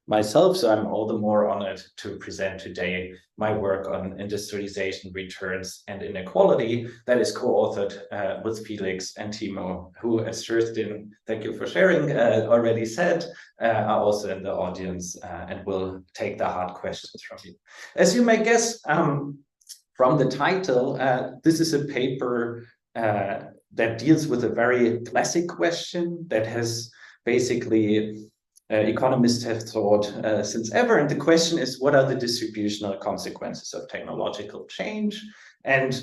myself, so I'm all the more honored to present today my work on industrialization, returns, and inequality that is co-authored with Felix and Timo, who, as Kerstin, thank you for sharing, already said, are also in the audience and will take the hard questions from you. As you may guess from the title, this is a paper that deals with a very classic question that has basically economists have thought since ever. And the question is, what are the distributional consequences of technological change? And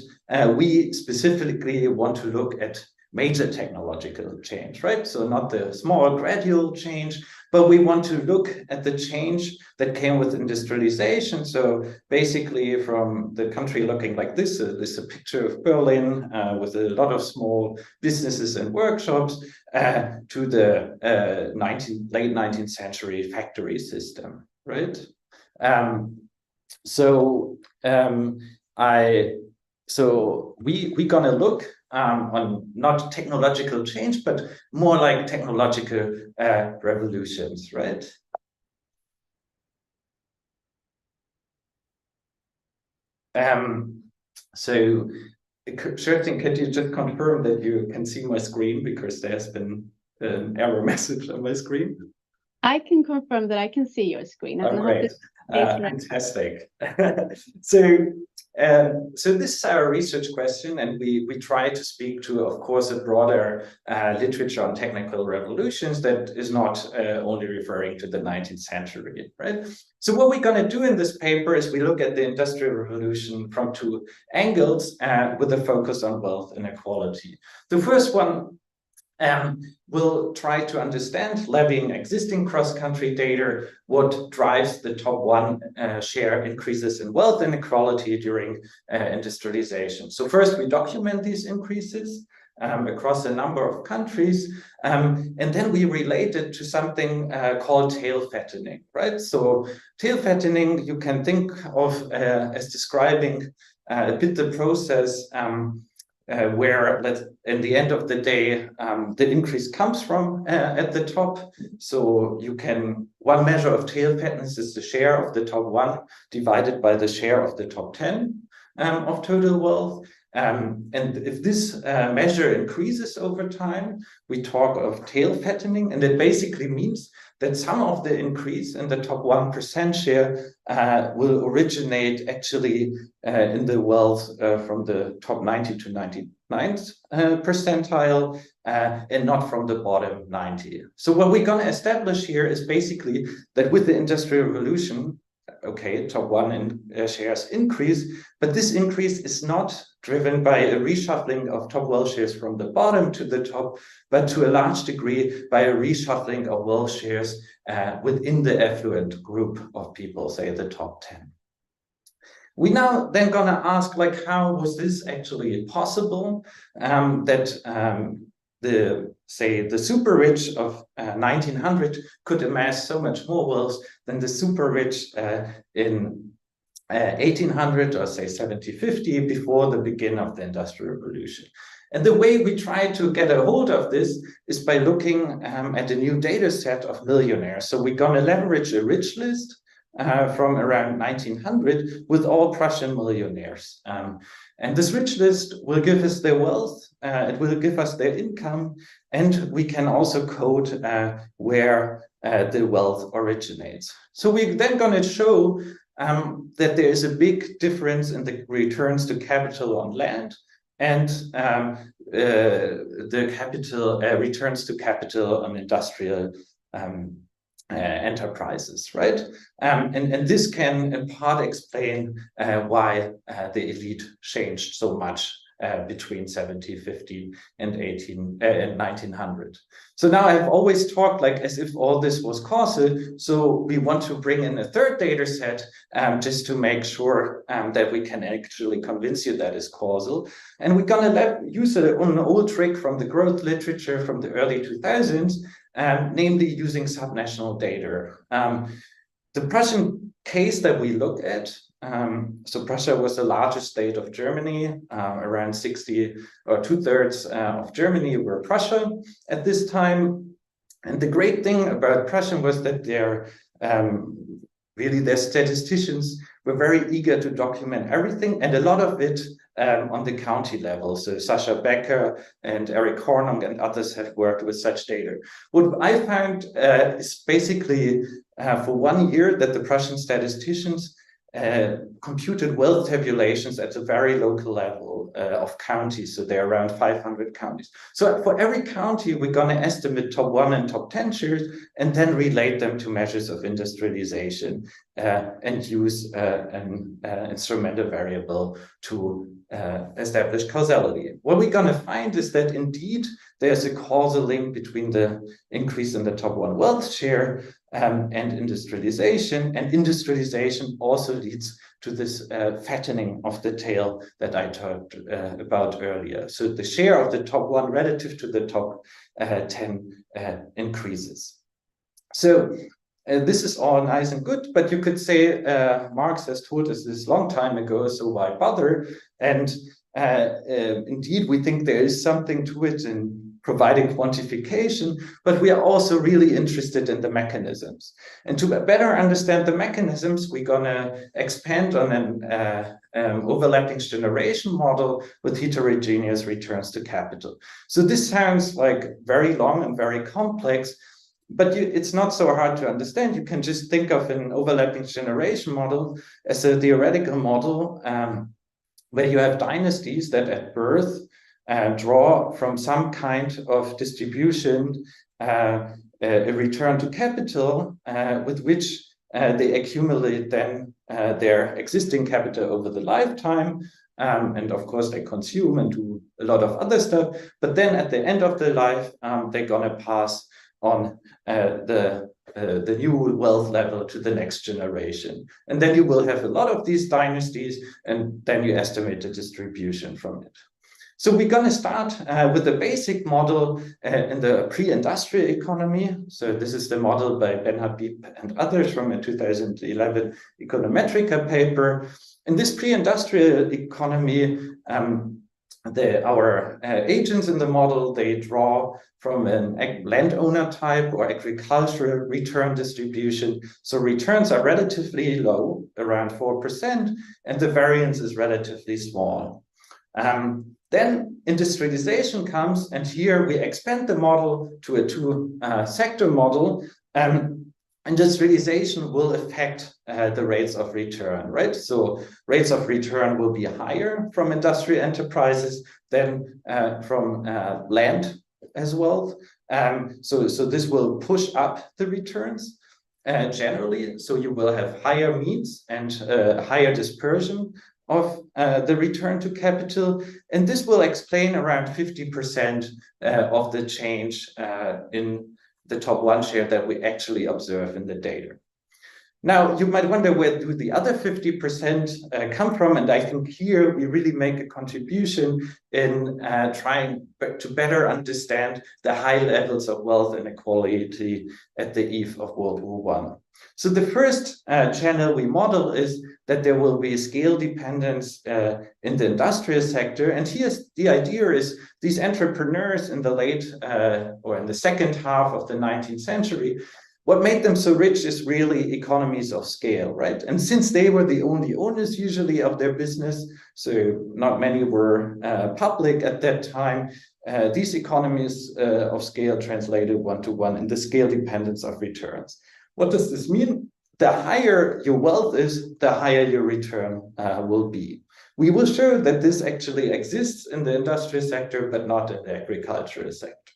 we specifically want to look at major technological change, right? So not the small gradual change, but we want to look at the change that came with industrialization. So basically from the country looking like this is a picture of Berlin with a lot of small businesses and workshops to the late 19th century factory system, right? So we're gonna look on not technological change, but more like technological revolutions, right? So, Kerstin, could you just confirm that you can see my screen, because there's been an error message on my screen? I can confirm that I can see your screen. Oh, great. Fantastic. So this is our research question, and we try to speak to, of course, a broader literature on technical revolutions that is not only referring to the 19th century, right? So what we're going to do in this paper is we look at the Industrial Revolution from two angles with a focus on wealth inequality. The first one we'll try to understand, levying existing cross-country data, what drives the top one share increases in wealth inequality during industrialization. So first, we document these increases across a number of countries, and then we relate it to something called tail fattening, right? So tail fattening, you can think of as describing a bit the process where in the end of the day, the increase comes from at the top. So one measure of tail fatness is the share of the top one divided by the share of the top 10 of total wealth. And if this measure increases over time, we talk of tail fattening, and it basically means that some of the increase in the top 1% share will originate actually in the wealth from the top 90 to 99th percentile and not from the bottom 90. So what we're going to establish here is basically that with the Industrial Revolution, okay, top one shares increase, but this increase is not driven by a reshuffling of top wealth shares from the bottom to the top, but to a large degree by a reshuffling of wealth shares within the affluent group of people, say the top 10. We now then gonna ask, like, how was this actually possible that the super rich of 1900 could amass so much more wealth than the super rich in 1800 or say 1750, before the beginning of the Industrial Revolution. And the way we try to get a hold of this is by looking at a new data set of millionaires. So we're going to leverage a rich list from around 1900 with all Prussian millionaires. And this rich list will give us their wealth, it will give us their income, and we can also code where the wealth originates. So we're then going to show that there is a big difference in the returns to capital on land and the capital returns to capital on industrial enterprises, right? And this can in part explain why the elite changed so much between 1750 and 1900. So now I've always talked like as if all this was causal. So we want to bring in a third data set just to make sure that we can actually convince you that is causal. And we're going to use an old trick from the growth literature from the early 2000s, namely using subnational data. The Prussian case that we look at, so Prussia was the largest state of Germany, around 60 or 2/3 of Germany were Prussia at this time. And the great thing about Prussian was that their statisticians were very eager to document everything, and a lot of it on the county level. So Sascha Becker and Eric Hornung and others have worked with such data. What I found is basically for 1 year that the Prussian statisticians computed wealth tabulations at a very local level of counties. So there are around 500 counties. So for every county, we're going to estimate top 1 and top 10 shares and then relate them to measures of industrialization and use an instrumental variable to establish causality. What we're going to find is that indeed there's a causal link between the increase in the top 1 wealth share and industrialization, and industrialization also leads to this fattening of the tail that I talked about earlier. So the share of the top 1 relative to the top 10 increases. So this is all nice and good, but you could say Marx has told us this long time ago, so why bother? And indeed, we think there is something to it in providing quantification, but we are also really interested in the mechanisms. And to better understand the mechanisms, we're going to expand on an overlapping generation model with heterogeneous returns to capital. So this sounds like very long and very complex, but it's not so hard to understand. You can just think of an overlapping generation model as a theoretical model where you have dynasties that at birth draw from some kind of distribution a return to capital with which they accumulate then their existing capital over the lifetime. And of course, they consume and do a lot of other stuff. But then at the end of their life, they're going to pass on the new wealth level to the next generation. And then you will have a lot of these dynasties, and then you estimate the distribution from it. So we're going to start with the basic model in the pre-industrial economy. So this is the model by Ben Habib and others from a 2011 Econometrica paper. In this pre-industrial economy, our agents in the model, they draw from a landowner type or agricultural return distribution. So returns are relatively low, around 4%, and the variance is relatively small. Then industrialization comes, and here we expand the model to a two-sector model. Industrialization will affect the rates of return, right? So rates of return will be higher from industrial enterprises than from land as well. So this will push up the returns generally. So you will have higher means and higher dispersion of the return to capital. And this will explain around 50% of the change in the top 1 share that we actually observe in the data. Now, you might wonder, where do the other 50% come from? And I think here we really make a contribution in trying to better understand the high levels of wealth inequality at the eve of World War I. So the first channel we model is that there will be scale dependence in the industrial sector. And here's the idea is these entrepreneurs in the late or in the second half of the 19th century, what made them so rich is really economies of scale, right? And since they were the only owners usually of their business, so not many were public at that time, these economies of scale translated one-to-one in the scale dependence of returns. What does this mean? The higher your wealth is, the higher your return will be. We will show that this actually exists in the industrial sector, but not in the agricultural sector.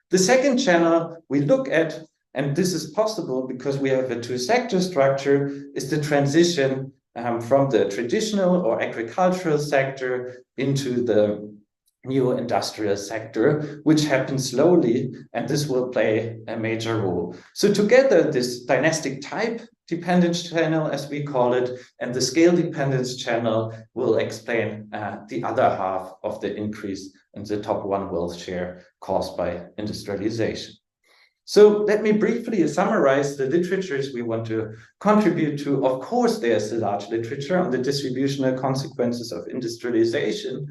The second channel we look at, and this is possible because we have a two-sector structure, is the transition from the traditional or agricultural sector into the new industrial sector, which happens slowly, and this will play a major role. So together, this dynastic type dependence channel, as we call it, and the scale dependence channel will explain the other half of the increase in the top 1 wealth share caused by industrialization. So let me briefly summarize the literatures we want to contribute to. Of course, there's a large literature on the distributional consequences of industrialization,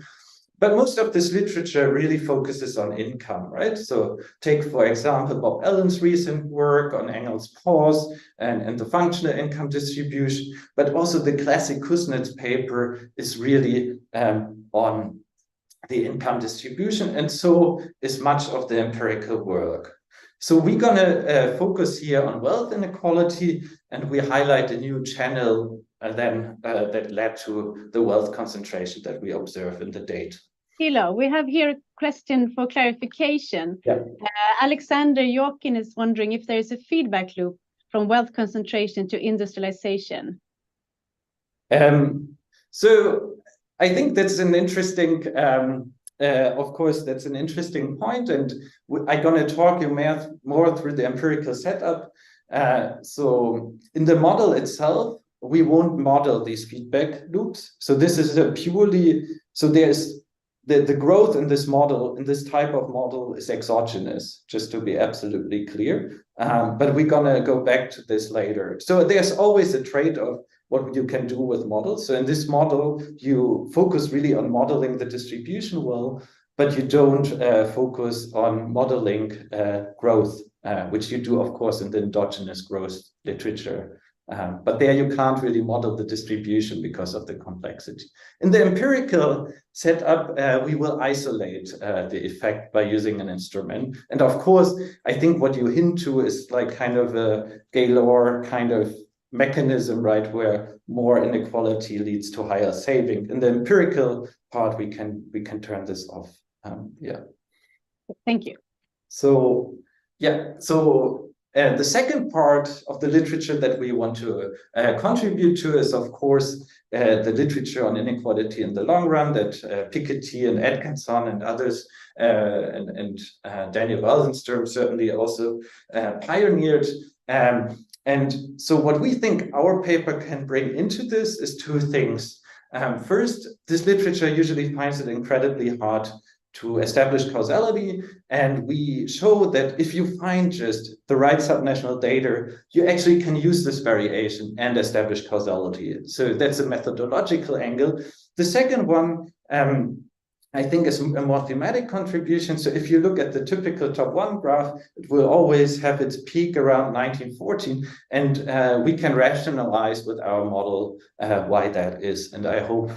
But most of this literature really focuses on income, right? So take, for example, Bob Allen's recent work on Engel's pause and the functional income distribution, but also the classic Kuznets paper is really on the income distribution, and so is much of the empirical work. So we're going to focus here on wealth inequality, and we highlight a new channel that led to the wealth concentration that we observe in the data. Thilo, we have here a question for clarification. Yeah. Alexander Yorkin is wondering if there is a feedback loop from wealth concentration to industrialization. So I think that's an interesting, of course, that's an interesting point, and I'm going to talk you more through the empirical setup. So in the model itself, we won't model these feedback loops. So this is a purely, so there's the growth in this model, in this type of model, is exogenous, just to be absolutely clear. But we're going to go back to this later. So there's always a trade-off what you can do with models. So in this model, you focus really on modeling the distribution well, but you don't focus on modeling growth, which you do, of course, in the endogenous growth literature. But there you can't really model the distribution because of the complexity. In the empirical setup, we will isolate the effect by using an instrument. And of course, I think what you hint to is like kind of a Gaylor kind of mechanism, right, where more inequality leads to higher saving. In the empirical part, we can turn this off. Yeah. Thank you. So yeah, so the second part of the literature that we want to contribute to is, of course, the literature on inequality in the long run that Piketty and Atkinson and others and Daniel Waldenstrom certainly also pioneered. And so what we think our paper can bring into this is two things. First, this literature usually finds it incredibly hard to establish causality, and we show that if you find just the right subnational data, you actually can use this variation and establish causality. So that's a methodological angle. The second one, I think, is a more thematic contribution. So if you look at the typical top one graph, it will always have its peak around 1914, and we can rationalize with our model why that is. And I hope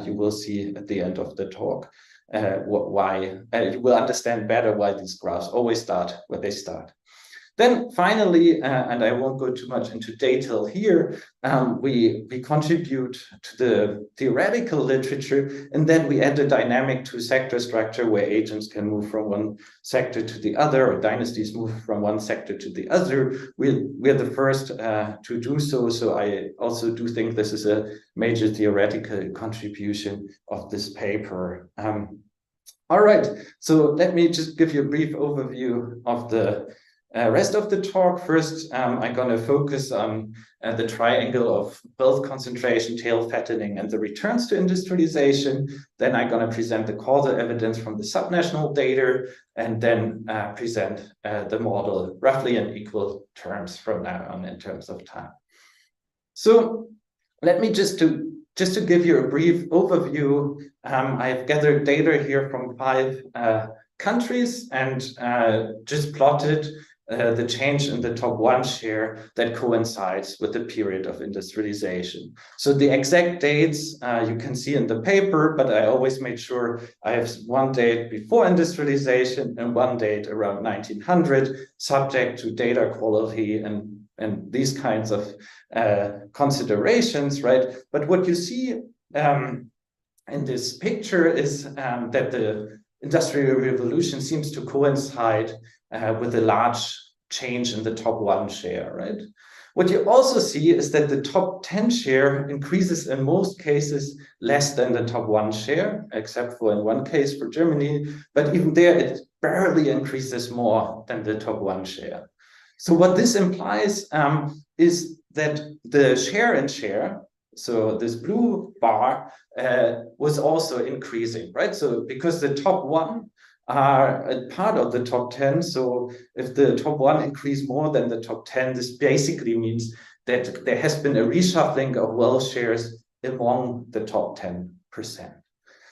you will see at the end of the talk why you will understand better why these graphs always start where they start. Then finally, and I won't go too much into detail here, we contribute to the theoretical literature, and then we add a dynamic to sector structure where agents can move from one sector to the other, or dynasties move from one sector to the other. We're the first to do so, so I also do think this is a major theoretical contribution of this paper. All right, so let me just give you a brief overview of the rest of the talk. First, I'm going to focus on the triangle of wealth concentration, tail fattening, and the returns to industrialization. Then I'm going to present the causal evidence from the subnational data, and then present the model roughly in equal terms from now on in terms of time. So let me just to give you a brief overview, I've gathered data here from 5 countries and just plotted the change in the top one share that coincides with the period of industrialization. So the exact dates you can see in the paper, but I always made sure I have one date before industrialization and one date around 1900, subject to data quality and these kinds of considerations, right? But what you see in this picture is that the Industrial Revolution seems to coincide with a large change in the top one share, right? What you also see is that the top 10 share increases in most cases less than the top one share, except for in one case for Germany, but even there it barely increases more than the top one share. So what this implies is that the share in share, so this blue bar, was also increasing, right? So because the top one are a part of the top 10, so if the top one increase more than the top 10, this basically means that there has been a reshuffling of wealth shares among the top 10%.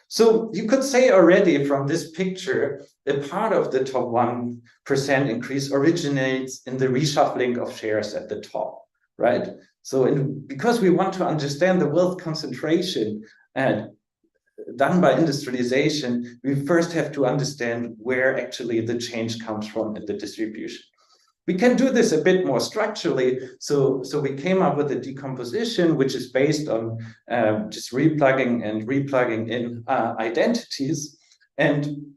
So you could say already from this picture, a part of the top 1% increase originates in the reshuffling of shares at the top, right? So because we want to understand the wealth concentration done by industrialization, we first have to understand where actually the change comes from in the distribution. We can do this a bit more structurally. So we came up with a decomposition, which is based on just replugging in identities. And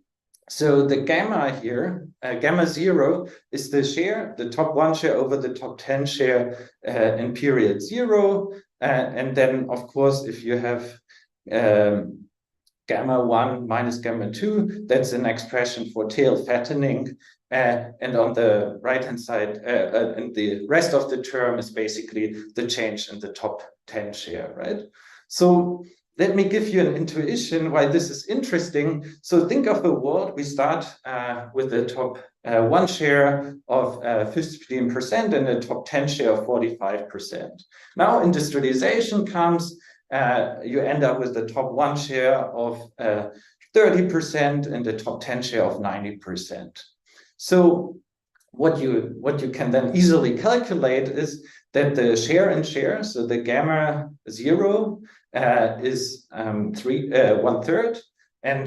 so the gamma here, gamma 0 is the share, the top 1 share over the top 10 share in period 0. And then, of course, if you have gamma 1 minus gamma 2, that's an expression for tail fattening. And on the right-hand side, and the rest of the term is basically the change in the top 10 share, right? So let me give you an intuition why this is interesting. So think of a world, we start with the top 1 share of 15% and the top 10 share of 45%. Now industrialization comes, you end up with the top 1 share of 30% and the top 10 share of 90%. So what you can then easily calculate is that the share in share, so the gamma 0 is 1/3, and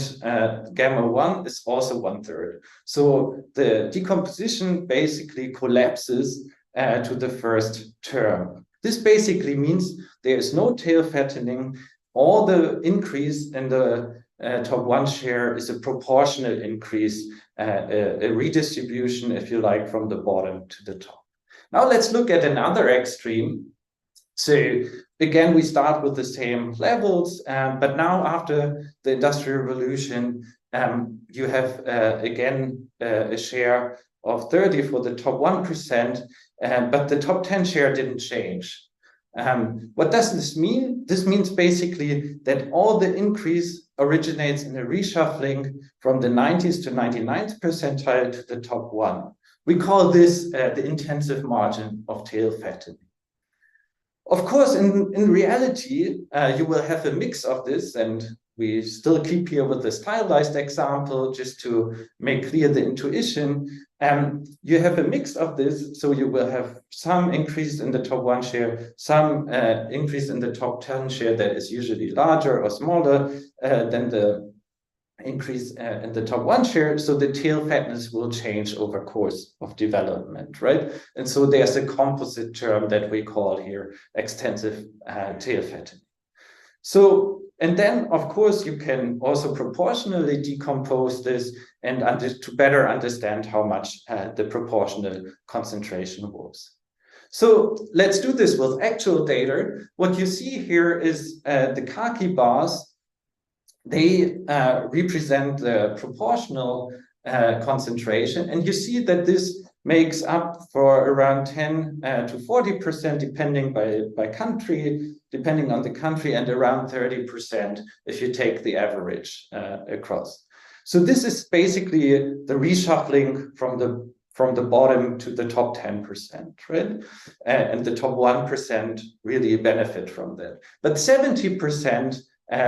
gamma 1 is also 1/3. So the decomposition basically collapses to the first term. This basically means there is no tail fattening. All the increase in the top 1 share is a proportional increase, a redistribution, if you like, from the bottom to the top. Now let's look at another extreme. So again, we start with the same levels, but now after the Industrial Revolution, you have again a share of 30 for the top 1%, but the top 10 share didn't change. What does this mean? This means basically that all the increase originates in a reshuffling from the 90th to 99th percentile to the top 1. We call this the intensive margin of tail fattening. Of course, in reality, you will have a mix of this, and we still keep here with the stylized example just to make clear the intuition. You have a mix of this, so you will have some increase in the top 1 share, some increase in the top 10 share that is usually larger or smaller than the increase in the top 1 share. So the tail fatness will change over course of development, right? And so there's a composite term that we call here extensive tail fattening. So, and then, of course, you can also proportionally decompose this and to better understand how much the proportional concentration was. So let's do this with actual data. What you see here is the khaki bars. They represent the proportional concentration. And you see that this makes up for around 10 to 40%, depending by country, depending on the country, and around 30% if you take the average across. So this is basically the reshuffling from the bottom to the top 10%, right? And the top 1% really benefit from that. But 70%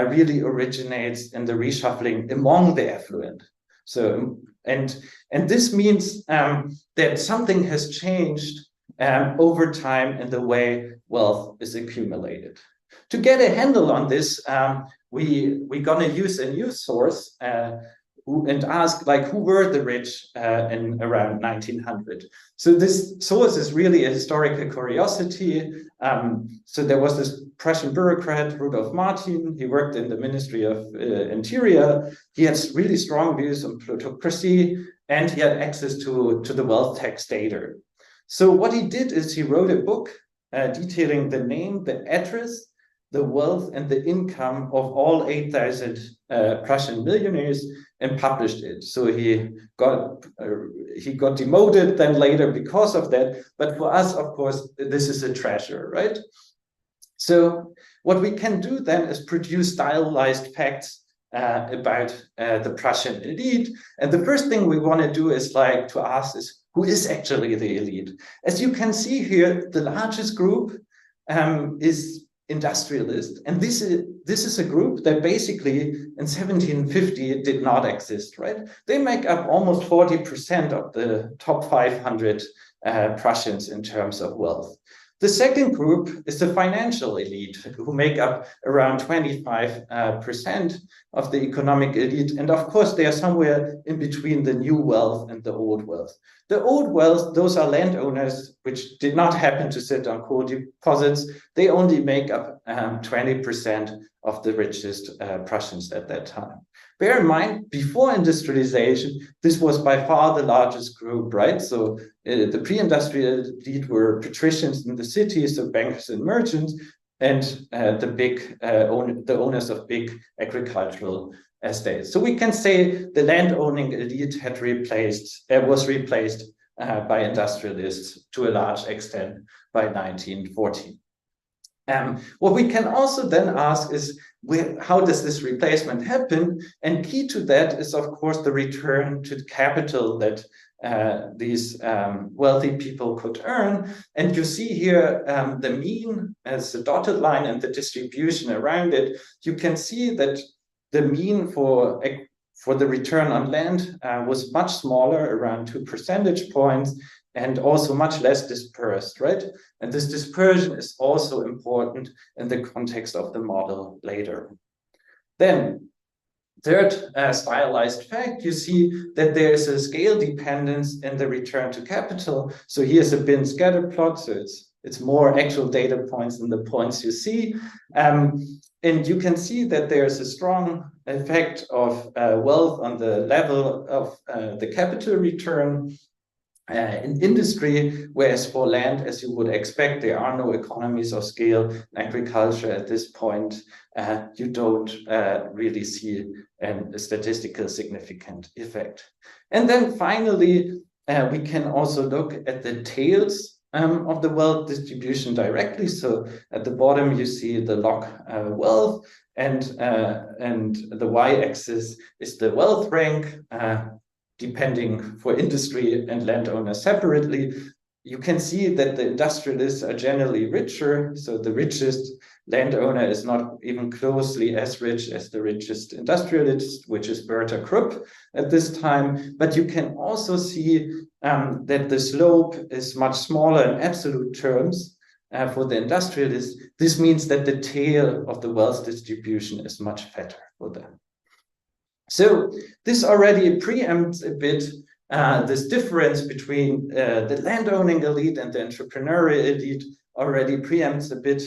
really originates in the reshuffling among the affluent. So, and this means that something has changed over time in the way wealth is accumulated. To get a handle on this, we're gonna use a news source and ask, like, who were the rich in around 1900? So this source is really a historical curiosity. So there was this Prussian bureaucrat, Rudolf Martin. He worked in the Ministry of Interior. He had really strong views on plutocracy, and he had access to the wealth tax data. So what he did is he wrote a book detailing the name, the address, the wealth, and the income of all 8,000 Prussian millionaires, and published it. So he got demoted then later because of that. But for us, of course, this is a treasure, right? So what we can do then is produce stylized facts about the Prussian elite. And the first thing we want to do is to ask is, who is actually the elite? As you can see here, the largest group is industrialists, and this is a group that basically in 1750 did not exist, right? They make up almost 40% of the top 500 Prussians in terms of wealth. The second group is the financial elite, who make up around 25% of the economic elite. And of course, they are somewhere in between the new wealth and the old wealth. The old wealth, those are landowners which did not happen to sit on coal deposits. They only make up 20% of the richest Prussians at that time. Bear in mind, before industrialization, this was by far the largest group, right? So the pre-industrial elite were patricians in the cities, so bankers and merchants, and the owners of big agricultural estates. So we can say the land-owning elite was replaced by industrialists to a large extent by 1914. What we can also then ask is, how does this replacement happen? And key to that is, of course, the return to capital that these wealthy people could earn. And you see here the mean as the dotted line and the distribution around it. You can see that the mean for the return on land was much smaller, around 2 percentage points, and also much less dispersed, right? And this dispersion is also important in the context of the model later. Then, third stylized fact, you see that there is a scale dependence in the return to capital. So here's a bin scatter plot, so it's more actual data points than the points you see. And you can see that there's a strong effect of wealth on the level of the capital return in industry, whereas for land, as you would expect, there are no economies of scale. In agriculture at this point, you don't really see a statistical significant effect. And then finally, we can also look at the tails of the wealth distribution directly. So at the bottom, you see the log wealth, and the y-axis is the wealth rank, depending for industry and landowners separately. You can see that the industrialists are generally richer. So the richest landowner is not even closely as rich as the richest industrialist, which is Bertha Krupp at this time. But you can also see that the slope is much smaller in absolute terms for the industrialists. This means that the tail of the wealth distribution is much fatter for them. So this already preempts a bit this difference between the landowning elite and the entrepreneurial elite, already preempts a bit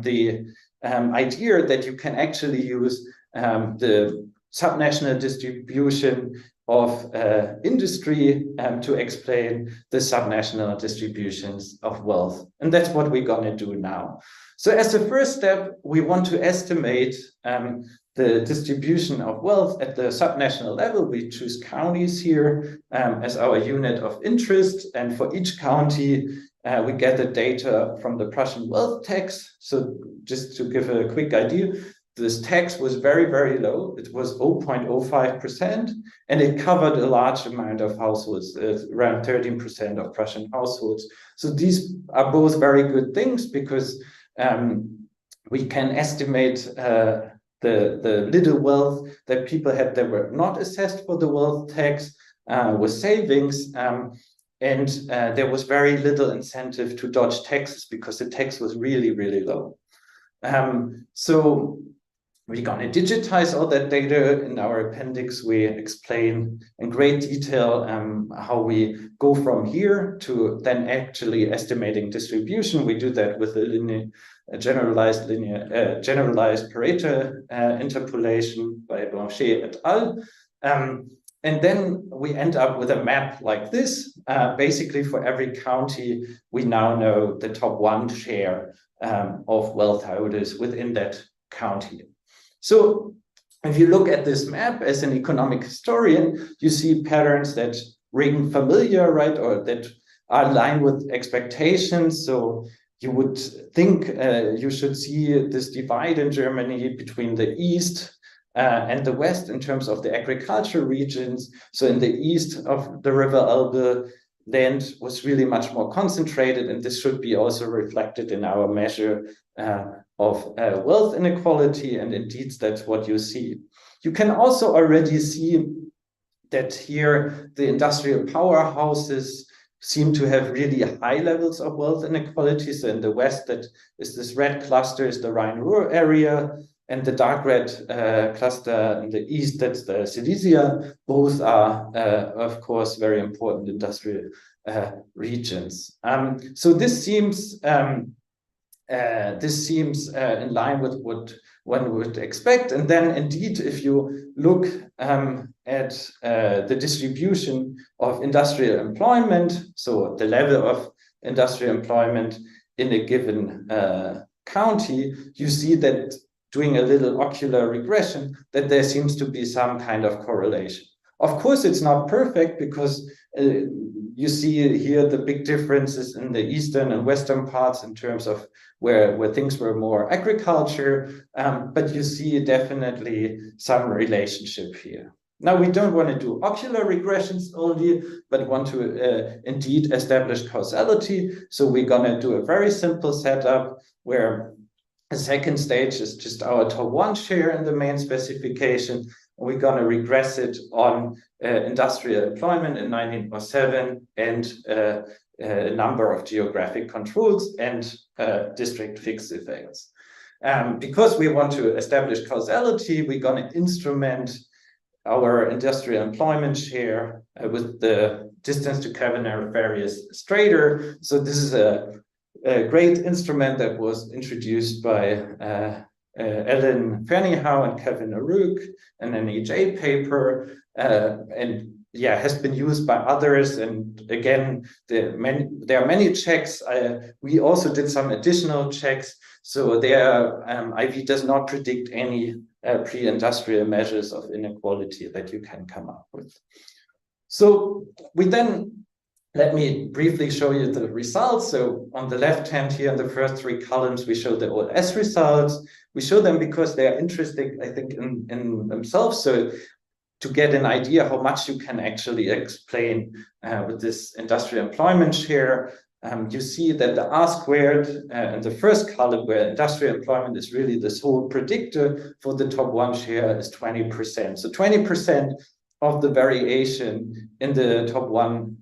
the idea that you can actually use the subnational distribution of industry to explain the subnational distributions of wealth. And that's what we're going to do now. So as a first step, we want to estimate the distribution of wealth at the subnational level. We choose counties here as our unit of interest. And for each county, we get the data from the Prussian wealth tax. So just to give a quick idea, this tax was very, very low. It was 0.05%, and it covered a large amount of households, around 13% of Prussian households. So these are both very good things because we can estimate the little wealth that people had that were not assessed for the wealth tax with savings. And there was very little incentive to dodge taxes because the tax was really, really low. So we're going to digitize all that data. In our appendix, we explain in great detail how we go from here to then actually estimating distribution. We do that with a generalized Pareto interpolation by Blanchet et al. And then we end up with a map like this. Basically, for every county, we now know the top 1 share of wealth holders within that county. So if you look at this map as an economic historian, you see patterns that ring familiar, right? Or that are in line with expectations. So you would think you should see this divide in Germany between the East and the West in terms of the agricultural regions. So in the east of the River Elbe, land was really much more concentrated, and this should be also reflected in our measure of wealth inequality, and indeed that's what you see. You can also already see that here the industrial powerhouses seem to have really high levels of wealth inequality. So in the West, that is this red cluster is the Rhine-Ruhr area, and the dark red cluster in the East, that's the Silesia. Both are, of course, very important industrial regions. So this seems in line with what one would expect. And then indeed, if you look at the distribution of industrial employment, so the level of industrial employment in a given county, you see that doing a little ocular regression, that there seems to be some kind of correlation. Of course, it's not perfect because you see here the big differences in the eastern and western parts in terms of where things were more agriculture, but you see definitely some relationship here. Now, we don't want to do ocular regressions only, but want to indeed establish causality. So we're going to do a very simple setup where the second stage is just our top 1 share in the main specification. We're going to regress it on industrial employment in 1907 and a number of geographic controls and district fixed effects. Because we want to establish causality, we're going to instrument our industrial employment share with the distance to Cavanaugh-Various Strader. So this is a great instrument that was introduced by Ellen Fernihau and Kevin O'Rourke in an EJ paper, and yeah, has been used by others. And again, there are many checks. We also did some additional checks. So there, IV does not predict any pre-industrial measures of inequality that you can come up with. So we then, let me briefly show you the results. So on the left hand here in the first 3 columns, we show the OLS results. We show them because they are interesting, I think, in themselves. So to get an idea how much you can actually explain with this industrial employment share, you see that the R squared in the first column, where industrial employment is really the sole predictor for the top 1 share, is 20%. So 20% of the variation in the top 1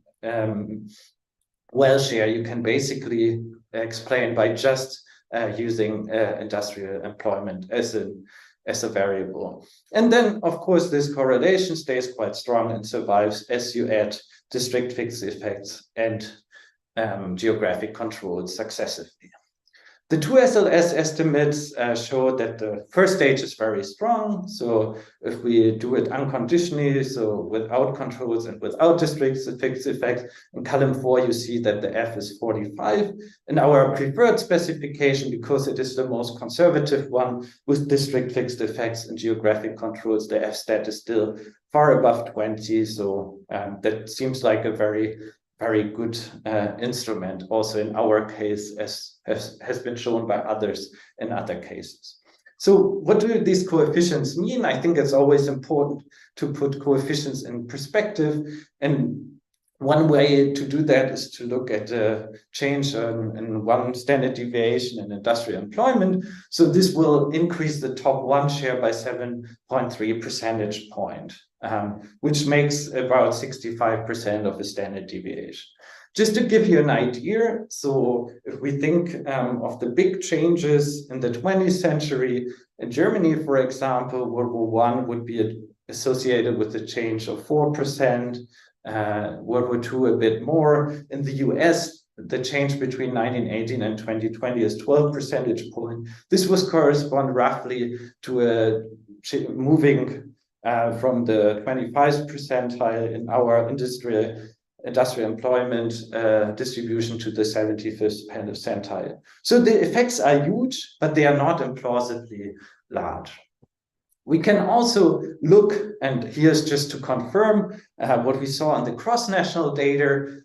well share you can basically explain by just using industrial employment as a variable. And then, of course, this correlation stays quite strong and survives as you add district fixed effects and geographic controls successively. The 2 SLS estimates show that the first stage is very strong. So if we do it unconditionally, so without controls and without district fixed effects, in column 4, you see that the F is 45. In our preferred specification, because it is the most conservative one with district fixed effects and geographic controls, the F stat is still far above 20. So that seems like a very good instrument, also in our case, as has been shown by others in other cases. So what do these coefficients mean? I think it's always important to put coefficients in perspective. And one way to do that is to look at the change in 1 standard deviation in industrial employment. So this will increase the top 1 share by 7.3 percentage point. Which makes about 65% of a standard deviation. Just to give you an idea, so if we think of the big changes in the 20th century, in Germany, for example, World War I would be associated with a change of 4%, World War II a bit more. In the US, the change between 1918 and 2020 is 12 percentage points. This was correspond roughly to a moving from the 25th percentile in our industrial employment distribution to the 75th percentile. So the effects are huge, but they are not implausibly large. We can also look, and here's just to confirm what we saw on the cross-national data,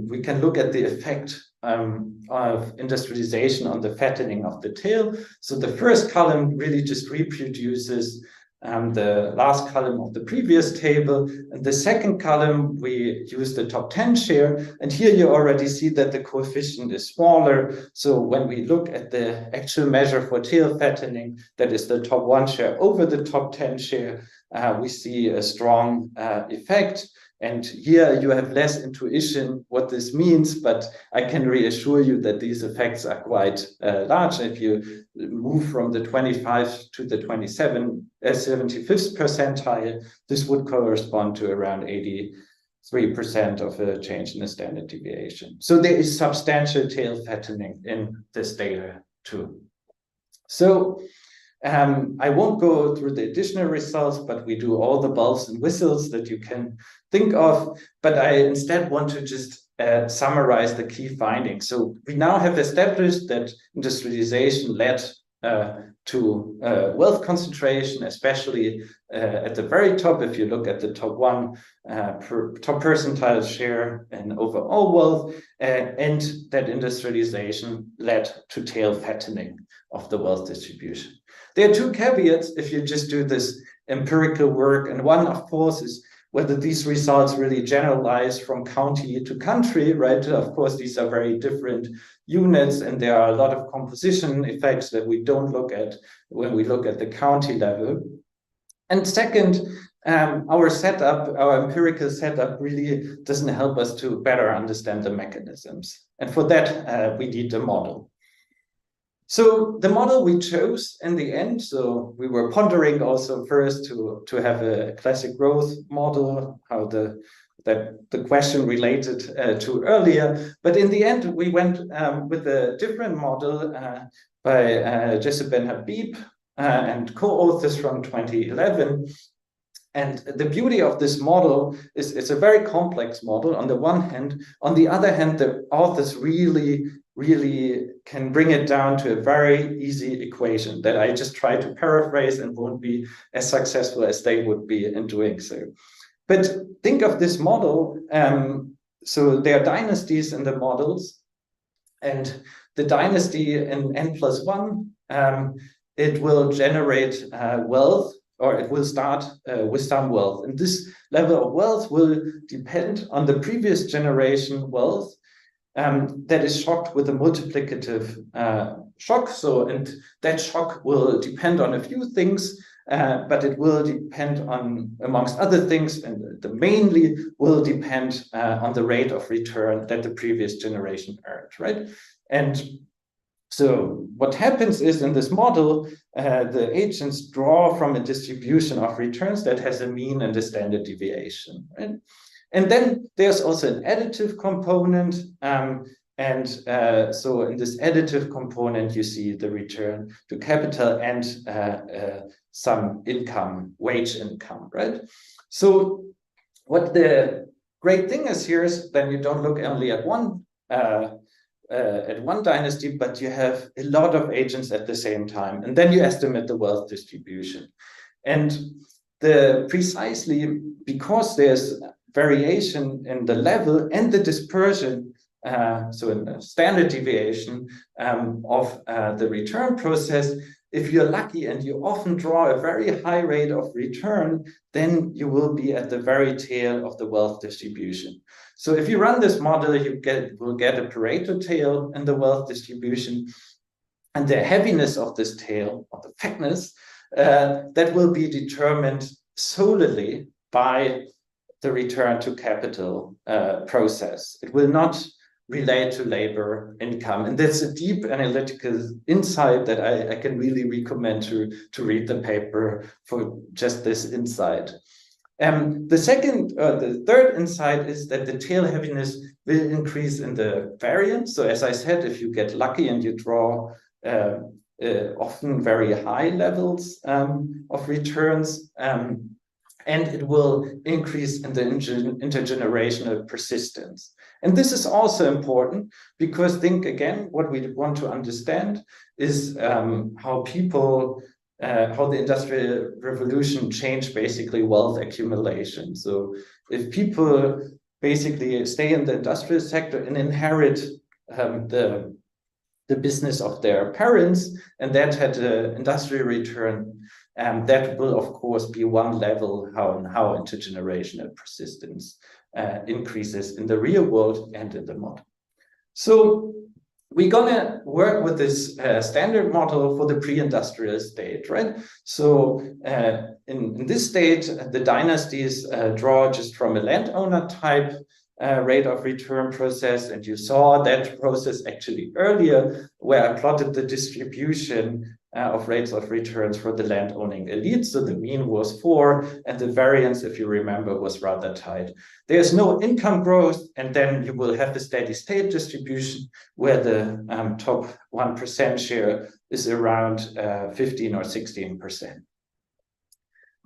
we can look at the effect of industrialization on the fattening of the tail. So the first column really just reproduces the last column of the previous table. And the second column, we use the top 10 share. And here you already see that the coefficient is smaller. So when we look at the actual measure for tail fattening, that is the top 1 share over the top 10 share, we see a strong effect. And here you have less intuition what this means, but I can reassure you that these effects are quite large. If you move from the 25 to the 75th percentile, this would correspond to around 83% of a change in the standard deviation. So there is substantial tail fattening in this data too. So I won't go through the additional results, but we do all the bells and whistles that you can think of. But I instead want to just summarize the key findings. So we now have established that industrialization led to wealth concentration, especially at the very top. If you look at the top 1 top percentile share in overall wealth, and that industrialization led to tail fattening of the wealth distribution. There are 2 caveats if you just do this empirical work. And one, of course, is whether these results really generalize from county to country, right? Of course, these are very different units, and there are a lot of composition effects that we don't look at when we look at the county level. And second, our setup, our empirical setup really doesn't help us to better understand the mechanisms. And for that, we need a model. So the model we chose in the end, so we were pondering also first to have a classic growth model, how the question related to earlier. But in the end, we went with a different model by Jesse Ben Habib and co-authors from 2011. And the beauty of this model is it's a very complex model on the one hand. On the other hand, the authors really can bring it down to a very easy equation that I just try to paraphrase and won't be as successful as they would be in doing so. But think of this model. So there are dynasties in the models, and the dynasty in n+1, it will generate wealth, or it will start with some wealth. And this level of wealth will depend on the previous generation wealth that is shocked with a multiplicative shock. So, and that shock will depend on a few things, but it will depend on, amongst other things, and the mainly will depend on the rate of return that the previous generation earned, right? And so what happens is in this model, the agents draw from a distribution of returns that has a mean and a standard deviation, right? And then there's also an additive component. So in this additive component, you see the return to capital and some income, wage income, right? So what the great thing is here is then you don't look only at one dynasty, but you have a lot of agents at the same time. And then you estimate the wealth distribution. And precisely because there's variation in the level and the dispersion, so in the standard deviation of the return process, if you're lucky and you often draw a very high rate of return, then you will be at the very tail of the wealth distribution. So if you run this model, you will get a Pareto tail in the wealth distribution, and the heaviness of this tail, or the fatness, that will be determined solely by the return to capital process. It will not relate to labor income. And that's a deep analytical insight that I can really recommend to read the paper for just this insight. The third insight is that the tail heaviness will increase in the variance. So as I said, if you get lucky and you draw often very high levels of returns, and it will increase in the intergenerational persistence. And this is also important because think again, what we want to understand is how the Industrial Revolution changed basically wealth accumulation. So if people basically stay in the industrial sector and inherit the business of their parents, and that had an industrial return that will, of course, be one level how intergenerational persistence increases in the real world and in the model. So we're gonna work with this standard model for the pre-industrial state, right? So in this state, the dynasties draw just from a landowner type rate of return process, and you saw that process actually earlier, where I plotted the distribution of rates of returns for the land-owning elite. So the mean was 4, and the variance, if you remember, was rather tight. There's no income growth, and then you will have a steady state distribution where the top 1% share is around 15 or 16%.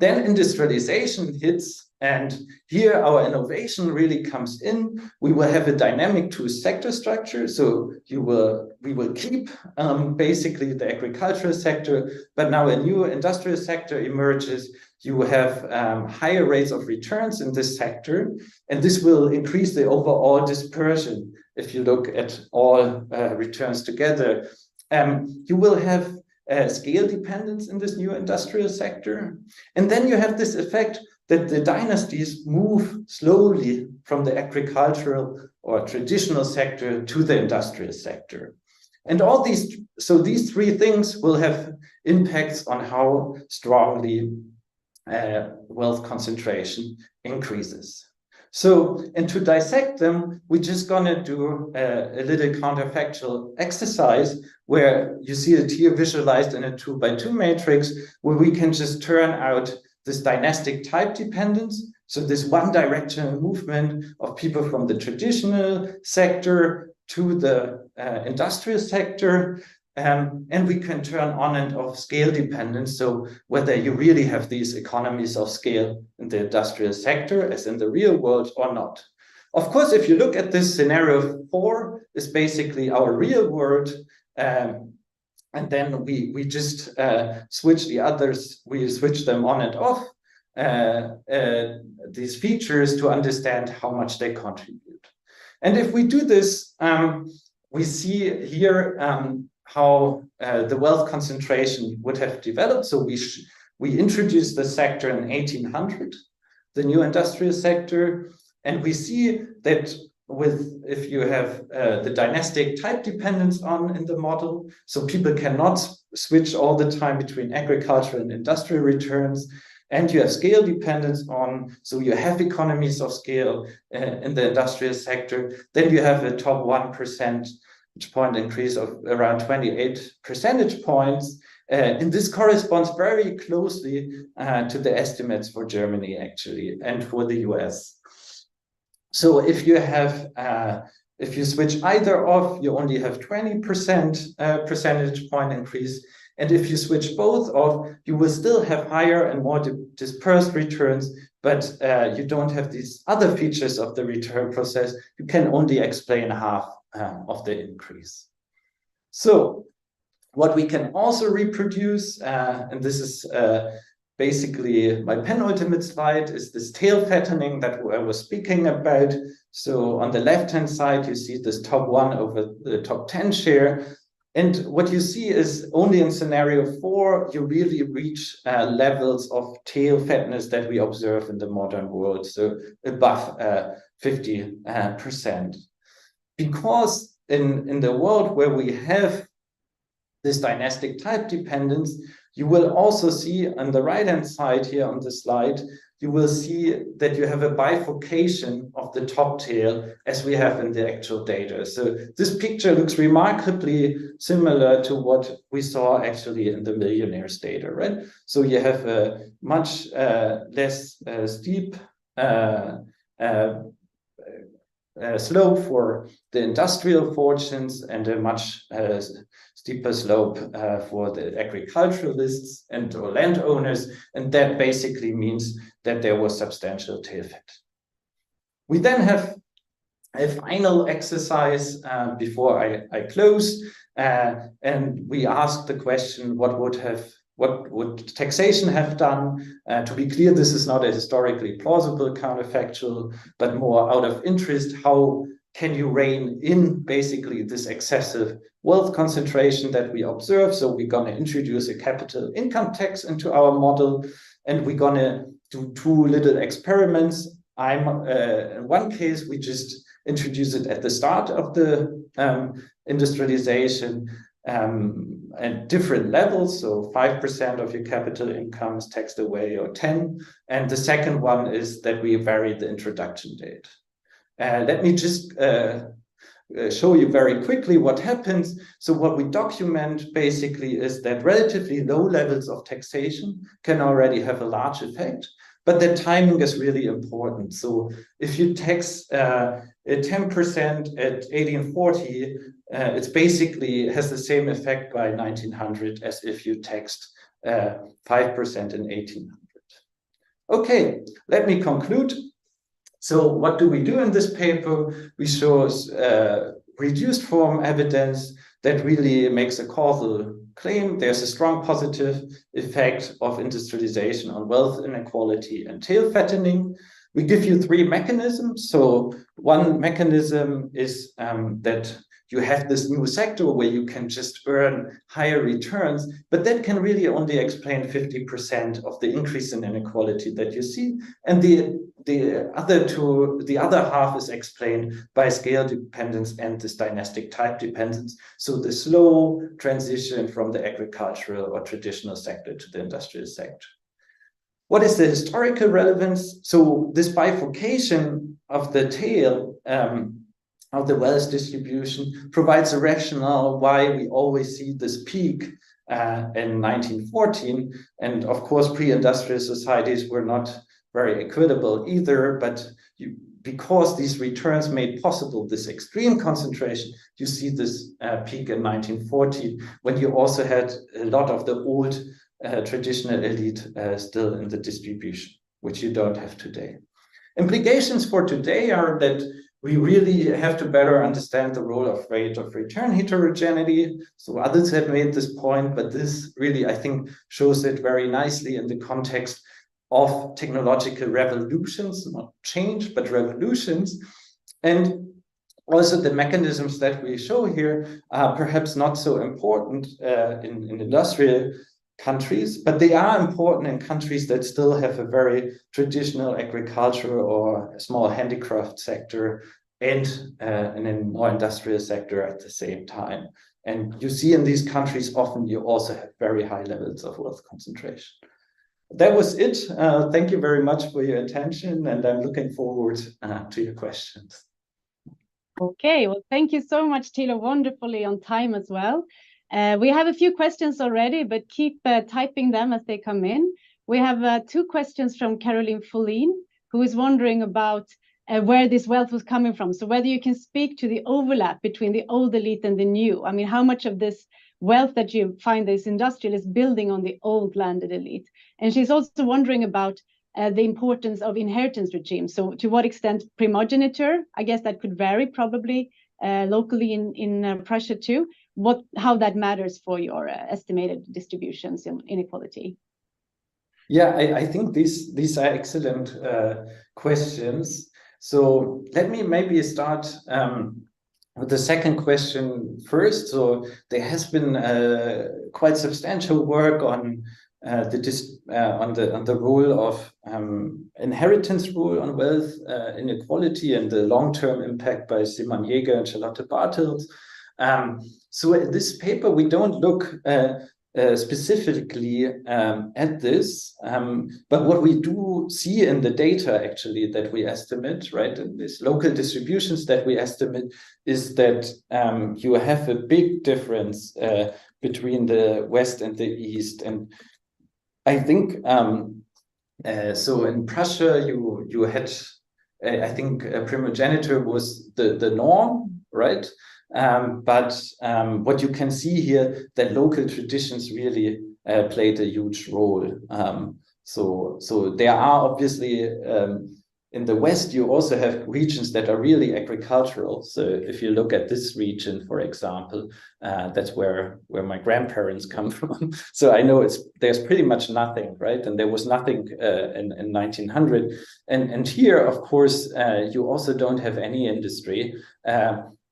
Then industrialization hits, and here our innovation really comes in. We will have a dynamic two-sector structure, so we will keep basically the agricultural sector, but now a new industrial sector emerges. You have higher rates of returns in this sector, and this will increase the overall dispersion. If you look at all returns together, you will have scale dependence in this new industrial sector. And then you have this effect that the dynasties move slowly from the agricultural or traditional sector to the industrial sector. And all these, so these three things will have impacts on how strongly wealth concentration increases. So, and to dissect them, we're just gonna do a little counterfactual exercise where you see it here visualized in a 2x2 matrix, where we can just turn out this dynastic type dependence. So this one directional movement of people from the traditional sector to the industrial sector. And we can turn on and off scale dependence. So whether you really have these economies of scale in the industrial sector as in the real world or not. Of course, if you look at this scenario 4, is basically our real world. And then we just switch the others, we switch them on and off, these features to understand how much they contribute. And if we do this, we see here how the wealth concentration would have developed. So we introduced the sector in 1800, the new industrial sector, and we see that if you have the dynastic type dependence on in the model, so people cannot switch all the time between agricultural and industrial returns, and you have scale dependence on, so you have economies of scale in the industrial sector, then you have a top 1% point increase of around 28 percentage points. And this corresponds very closely to the estimates for Germany, actually, and for the US. So if you have, if you switch either off, you only have 20% percentage point increase. And if you switch both off, you will still have higher and more dispersed returns, but you don't have these other features of the return process. You can only explain half of the increase. So what we can also reproduce, and this is basically my penultimate slide, is this tail fattening that I was speaking about. So on the left-hand side, you see this top 1 over the top 10 share. And what you see is only in scenario 4, you really reach levels of tail fatness that we observe in the modern world, so above 50%. Because in the world where we have this dynastic type dependence, you will also see on the right-hand side here on the slide, you will see that you have a bifurcation of the top tail as we have in the actual data. So this picture looks remarkably similar to what we saw actually in the millionaires data, right? So you have a much less steep slope for the industrial fortunes and a much steeper slope for the agriculturalists and or landowners, and that basically means that there was substantial tail fat. We then have a final exercise before I close, and we ask the question, what would taxation have done? To be clear, this is not a historically plausible counterfactual, but more out of interest. How can you rein in basically this excessive wealth concentration that we observe. So we're going to introduce a capital income tax into our model, and we're going to do two little experiments. In one case, we just introduce it at the start of the industrialization at different levels. So 5% of your capital income is taxed away, or 10. And the second one is that we vary the introduction date. Let me just show you very quickly what happens. So what we document basically is that relatively low levels of taxation can already have a large effect, but the timing is really important. So if you tax 10% at 1840, it's basically has the same effect by 1900 as if you taxed 5% in 1800. Okay, let me conclude. So what do we do in this paper? We show reduced form evidence that really makes a causal claim. There's a strong positive effect of industrialization on wealth inequality and tail fattening. We give you three mechanisms. So one mechanism is that you have this new sector where you can just earn higher returns, but that can really only explain 50% of the increase in inequality that you see. And the other half is explained by scale dependence and this dynastic type dependence. So the slow transition from the agricultural or traditional sector to the industrial sector. What is the historical relevance? So this bifurcation of the tail of the wealth distribution provides a rationale why we always see this peak in 1914. And of course, pre-industrial societies were not very equitable either, but because these returns made possible this extreme concentration, you see this peak in 1914, when you also had a lot of the old traditional elite still in the distribution, which you don't have today. Implications for today are that we really have to better understand the role of rate of return heterogeneity. So others have made this point, but this really, I think, shows it very nicely in the context of technological revolutions, not change, but revolutions. And also the mechanisms that we show here are perhaps not so important in industrial countries, but they are important in countries that still have a very traditional agriculture or a small handicraft sector and a more industrial sector at the same time. And you see in these countries, often you also have very high levels of wealth concentration. That was it. Thank you very much for your attention, and I'm looking forward to your questions. Okay, well, thank you so much, Thilo. Wonderfully on time as well. We have a few questions already, but keep typing them as they come in. We have two questions from Caroline Follin, who is wondering about where this wealth was coming from. So whether you can speak to the overlap between the old elite and the new. I mean, how much of this wealth that you find this industrial is building on the old landed elite? And she's also wondering about the importance of inheritance regimes. So to what extent primogeniture, I guess that could vary probably locally in Prussia too, how that matters for your estimated distributions in inequality. Yeah, I think these are excellent questions. So let me maybe start with the second question first. So there has been quite substantial work on the role of inheritance rule on wealth inequality and the long-term impact by Simon Jäger and Charlotte Bartels. So in this paper, we don't look specifically at this, but what we do see in the data actually that we estimate, right, in these local distributions that we estimate, is that you have a big difference between the West and the East. And I think, so in Prussia, you had, I think primogeniture was the norm, right? But what you can see here, that local traditions really played a huge role. So there are obviously, in the West, you also have regions that are really agricultural. So if you look at this region, for example, that's where my grandparents come from. So I know there's pretty much nothing, right? And there was nothing in 1900. And here, of course, you also don't have any industry.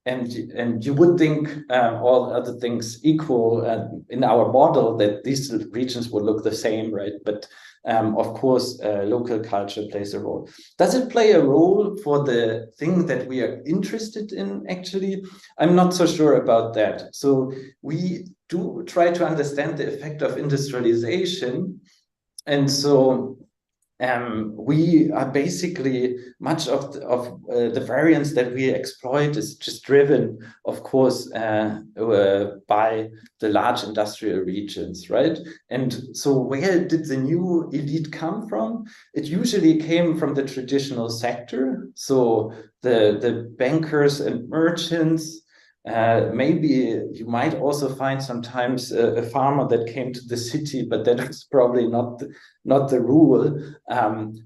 and you would think all other things equal in our model that these regions would look the same, right? But of course, local culture plays a role. Does it play a role for the thing that we are interested in, actually? I'm not so sure about that. So we do try to understand the effect of industrialization. And so we are basically, much of the variance that we exploit is just driven, of course, by the large industrial regions, right? And so where did the new elite come from? It usually came from the traditional sector. So the bankers and merchants. Maybe you might also find sometimes a farmer that came to the city, but that was probably not the rule.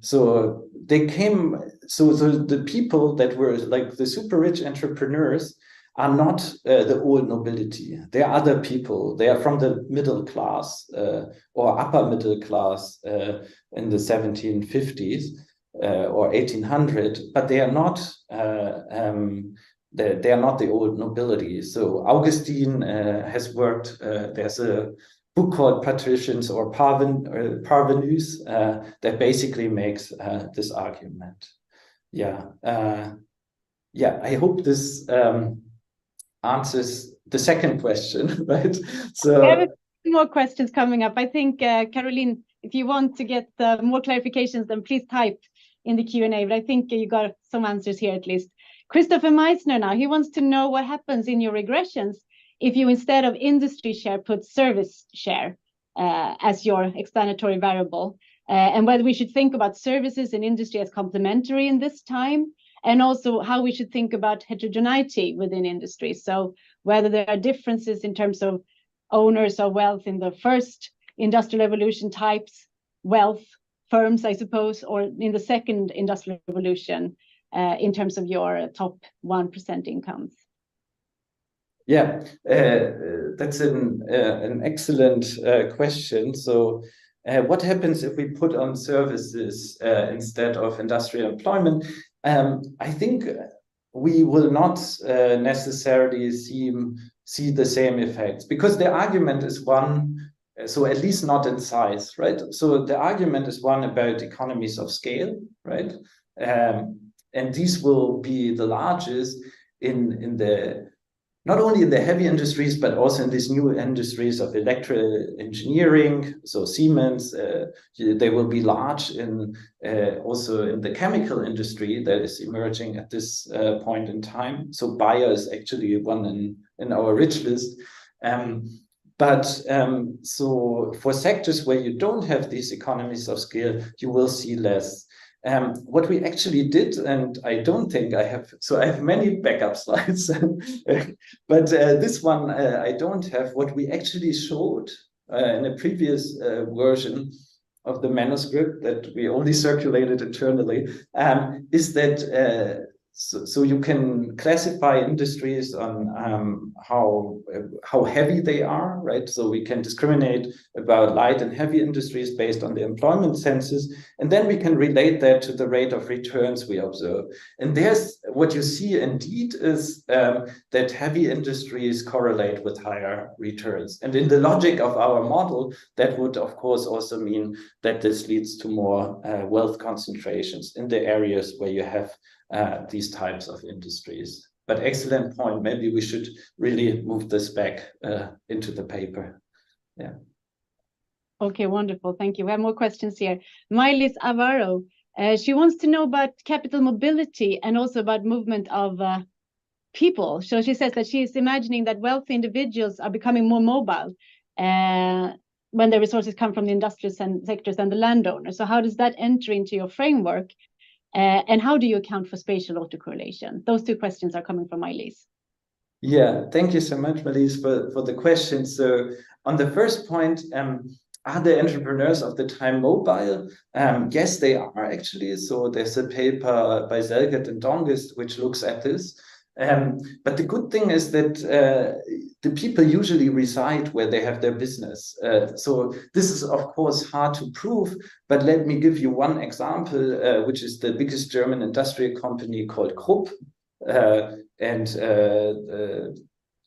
So they came. So the people that were like the super rich entrepreneurs are not the old nobility. They are other people. They are from the middle class or upper middle class in the 1750s or 1800, but they are not. They are not the old nobility. So Augustine has worked, there's a book called Patricians or Parvenus that basically makes this argument. Yeah, I hope this answers the second question, right? So we have a few more questions coming up. I think, Caroline, if you want to get more clarifications, then please type in the Q&A, but I think you got some answers here at least. Christopher Meissner now, he wants to know what happens in your regressions if you, instead of industry share, put service share as your explanatory variable, and whether we should think about services and industry as complementary in this time, and also how we should think about heterogeneity within industry. So whether there are differences in terms of owners of wealth in the first industrial revolution types, wealth, firms, I suppose, or in the second industrial revolution, in terms of your top 1% incomes? Yeah, that's an excellent question. So what happens if we put on services instead of industrial employment? I think we will not necessarily see the same effects, because the argument is one, so at least not in size, right? So the argument is one about economies of scale, right? And these will be the largest in the, not only in the heavy industries, but also in these new industries of electrical engineering. So Siemens, they will be large in also in the chemical industry that is emerging at this point in time. So Bayer is actually one in our rich list. So for sectors where you don't have these economies of scale, you will see less. What we actually did, and I don't think I have, so I have many backup slides, but this one I don't have. What we actually showed in a previous version of the manuscript that we only circulated internally is that so you can classify industries on how heavy they are, right? So we can discriminate about light and heavy industries based on the employment census, and then we can relate that to the rate of returns we observe. And there's what you see indeed is that heavy industries correlate with higher returns. And in the logic of our model, that would of course also mean that this leads to more wealth concentrations in the areas where you have these types of industries. But excellent point. Maybe we should really move this back into the paper. Yeah. Okay, wonderful. Thank you. We have more questions here. Mylis Avaro, she wants to know about capital mobility and also about movement of people. So she says that she is imagining that wealthy individuals are becoming more mobile when the resources come from the industrial sectors and the landowners. So how does that enter into your framework? And how do you account for spatial autocorrelation? Those two questions are coming from Mylis. Yeah, thank you so much, Mylis, for the question. So on the first point, are the entrepreneurs of the time mobile? Yes, they are actually. So there's a paper by Selgert and Dongest which looks at this. But the good thing is that the people usually reside where they have their business. So this is, of course, hard to prove, but let me give you one example, which is the biggest German industrial company called Krupp. and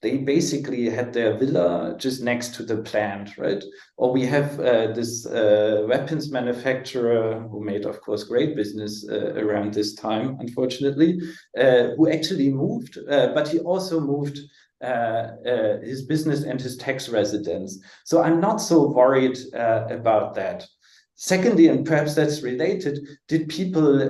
they basically had their villa just next to the plant, right? Or we have this weapons manufacturer who made, of course, great business around this time, unfortunately, who actually moved, but he also moved his business and his tax residence. So I'm not so worried about that. Secondly, and perhaps that's related, did people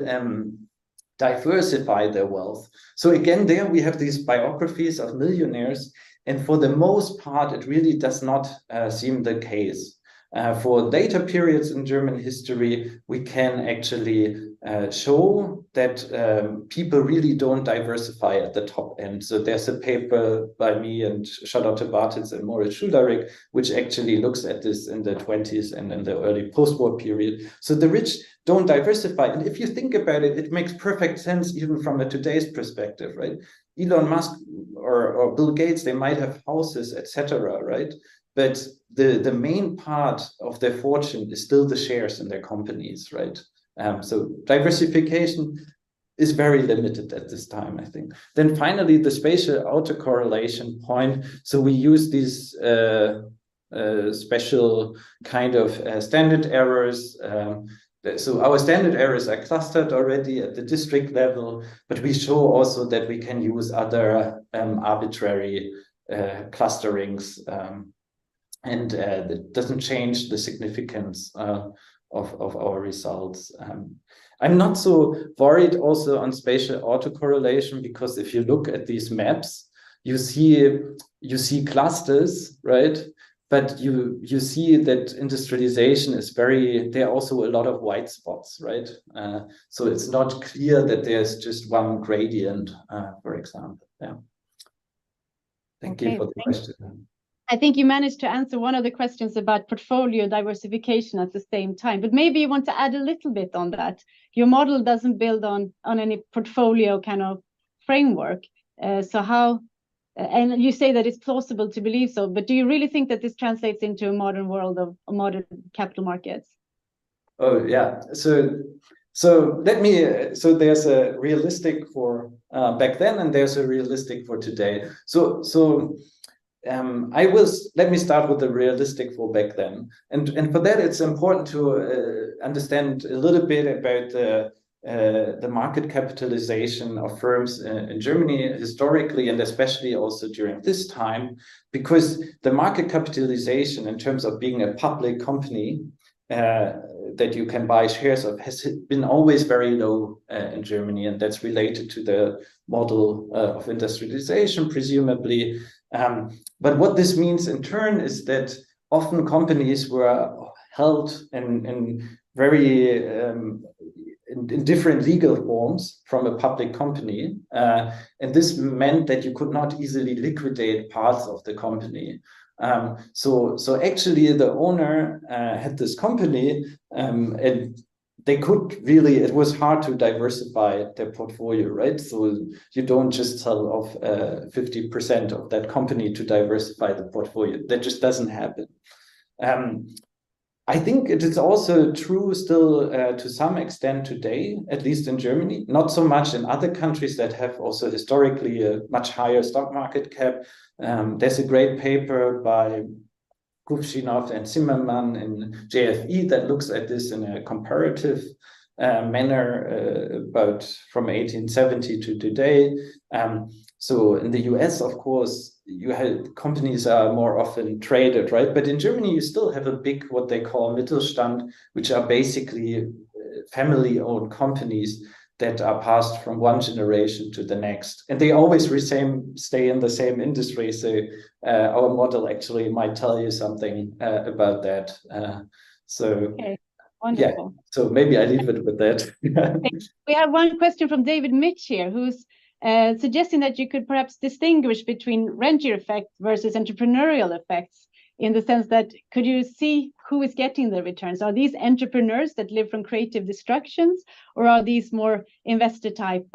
diversify their wealth? So again, there we have these biographies of millionaires, and for the most part, it really does not seem the case. For later periods in German history, we can actually show that people really don't diversify at the top end. So there's a paper by me and Charlotte Bartels and Moritz Schulderich, which actually looks at this in the 20s and in the early post-war period. So the rich don't diversify. And if you think about it, it makes perfect sense even from a today's perspective, right? Elon Musk or Bill Gates, they might have houses, etc., right? But the main part of their fortune is still the shares in their companies, right? So diversification is very limited at this time, I think. Then finally, the spatial autocorrelation point. So we use these special kind of standard errors. So our standard errors are clustered already at the district level, but we show also that we can use other arbitrary clusterings, and that doesn't change the significance of our results. I'm not so worried also on spatial autocorrelation, because if you look at these maps, you see clusters, right? But you see that industrialization is there are also a lot of white spots, right? So it's not clear that there's just one gradient, for example. Yeah. Thank you for the question. I think you managed to answer one of the questions about portfolio diversification at the same time, but maybe you want to add a little bit on that. Your model doesn't build on any portfolio kind of framework. So how, and you say that it's plausible to believe so, but do you really think that this translates into a modern world of modern capital markets? Oh, yeah. So there's a realistic for back then, and there's a realistic for today. Let me start with the realistic for back then, and for that it's important to understand a little bit about the market capitalization of firms in Germany historically, and especially also during this time, because the market capitalization in terms of being a public company that you can buy shares of has been always very low in Germany, and that's related to the model of industrialization, presumably. But what this means in turn is that often companies were held in very in different legal forms from a public company, and this meant that you could not easily liquidate parts of the company. So actually the owner had this company, and they could really, it was hard to diversify their portfolio, right? So you don't just sell off 50% of that company to diversify the portfolio. That just doesn't happen. I think it is also true still to some extent today, at least in Germany, not so much in other countries that have also historically a much higher stock market cap. There's a great paper by Kuvshinov and Zimmermann in JFE that looks at this in a comparative manner about from 1870 to today. So in the US, of course, you had companies are more often traded, right? But in Germany, you still have a big, what they call Mittelstand, which are basically family-owned companies that are passed from one generation to the next. And they always stay in the same industry. So our model actually might tell you something about that. Okay, wonderful. Yeah, so maybe I leave it with that. We have one question from David Mitch here, who's suggesting that you could perhaps distinguish between rentier effects versus entrepreneurial effects, in the sense that could you see who is getting the returns? Are these entrepreneurs that live from creative destructions, or are these more investor type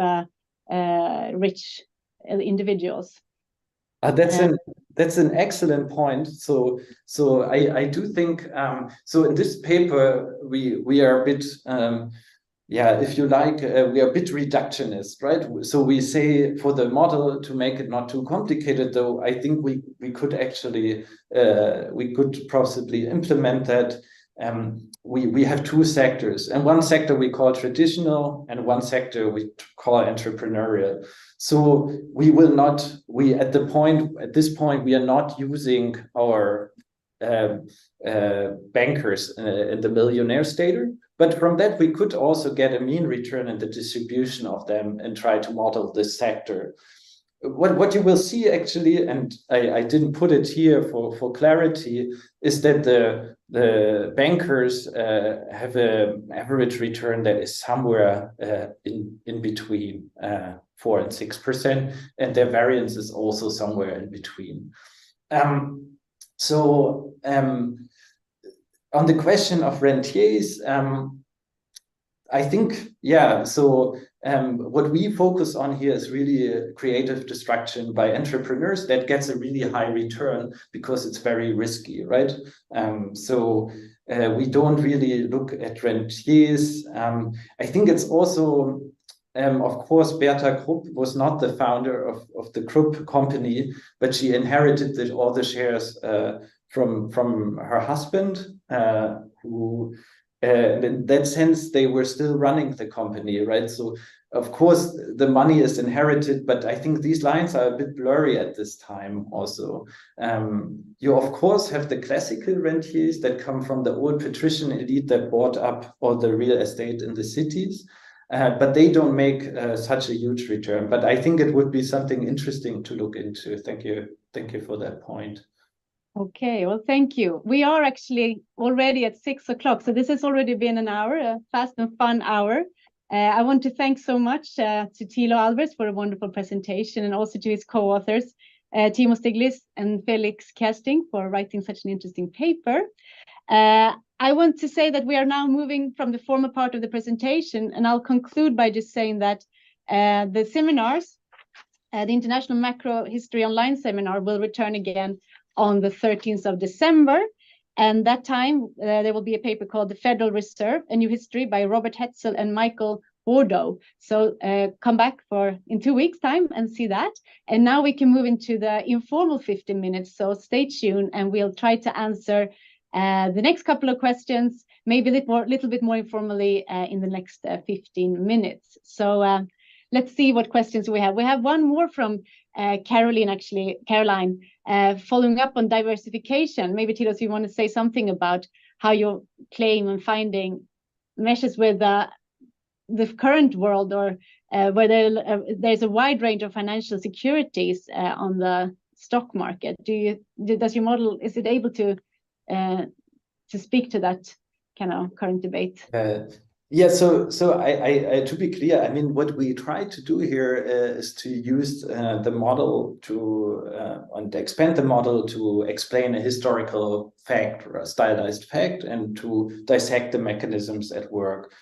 rich individuals? That's an excellent point. So I do think so. In this paper, we are a bit yeah, if you like, we are a bit reductionist, right? So we say for the model, to make it not too complicated, though, I think we could actually, we could possibly implement that. We have two sectors, and one sector we call traditional, and one sector we call entrepreneurial. So we will not, at this point, we are not using our bankers in the millionaire status. But from that, we could also get a mean return in the distribution of them and try to model this sector. What you will see actually, and I didn't put it here for clarity, is that the bankers have an average return that is somewhere in between 4 and 6%, and their variance is also somewhere in between. On the question of rentiers, I think, yeah, so what we focus on here is really creative destruction by entrepreneurs that gets a really high return because it's very risky, right? We don't really look at rentiers. I think it's also, of course, Berta Krupp was not the founder of the Krupp company, but she inherited all the shares from her husband, who, in that sense, they were still running the company, right? So, of course, the money is inherited, but I think these lines are a bit blurry at this time also. You, of course, have the classical rentiers that come from the old patrician elite that bought up all the real estate in the cities. But they don't make such a huge return. But I think it would be something interesting to look into. Thank you. Thank you for that point. Okay, well, thank you. We are actually already at 6 o'clock, so this has already been an hour, a fast and fun hour. I want to thank so much to Thilo Albers for a wonderful presentation, and also to his co-authors, Timo Stieglitz and Felix Kersting, for writing such an interesting paper. I want to say that we are now moving from the formal part of the presentation, and I'll conclude by just saying that the seminars, the International Macro History Online seminar, will return again on the 13th of December. And that time, there will be a paper called The Federal Reserve, A New History by Robert Hetzel and Michael Bordeaux. So come back in 2 weeks' time and see that. And now we can move into the informal 15 minutes. So stay tuned, and we'll try to answer the next couple of questions, maybe a little bit more informally in the next 15 minutes. So let's see what questions we have. We have one more from Caroline, following up on diversification. Maybe, Thilo, you want to say something about how you claim and finding meshes with the current world, or whether there's a wide range of financial securities on the stock market. Does your model, is it able to speak to that kind of current debate? Yeah, so I to be clear, I mean, what we try to do here is to use the model and expand the model to explain a historical fact or a stylized fact, and to dissect the mechanisms at work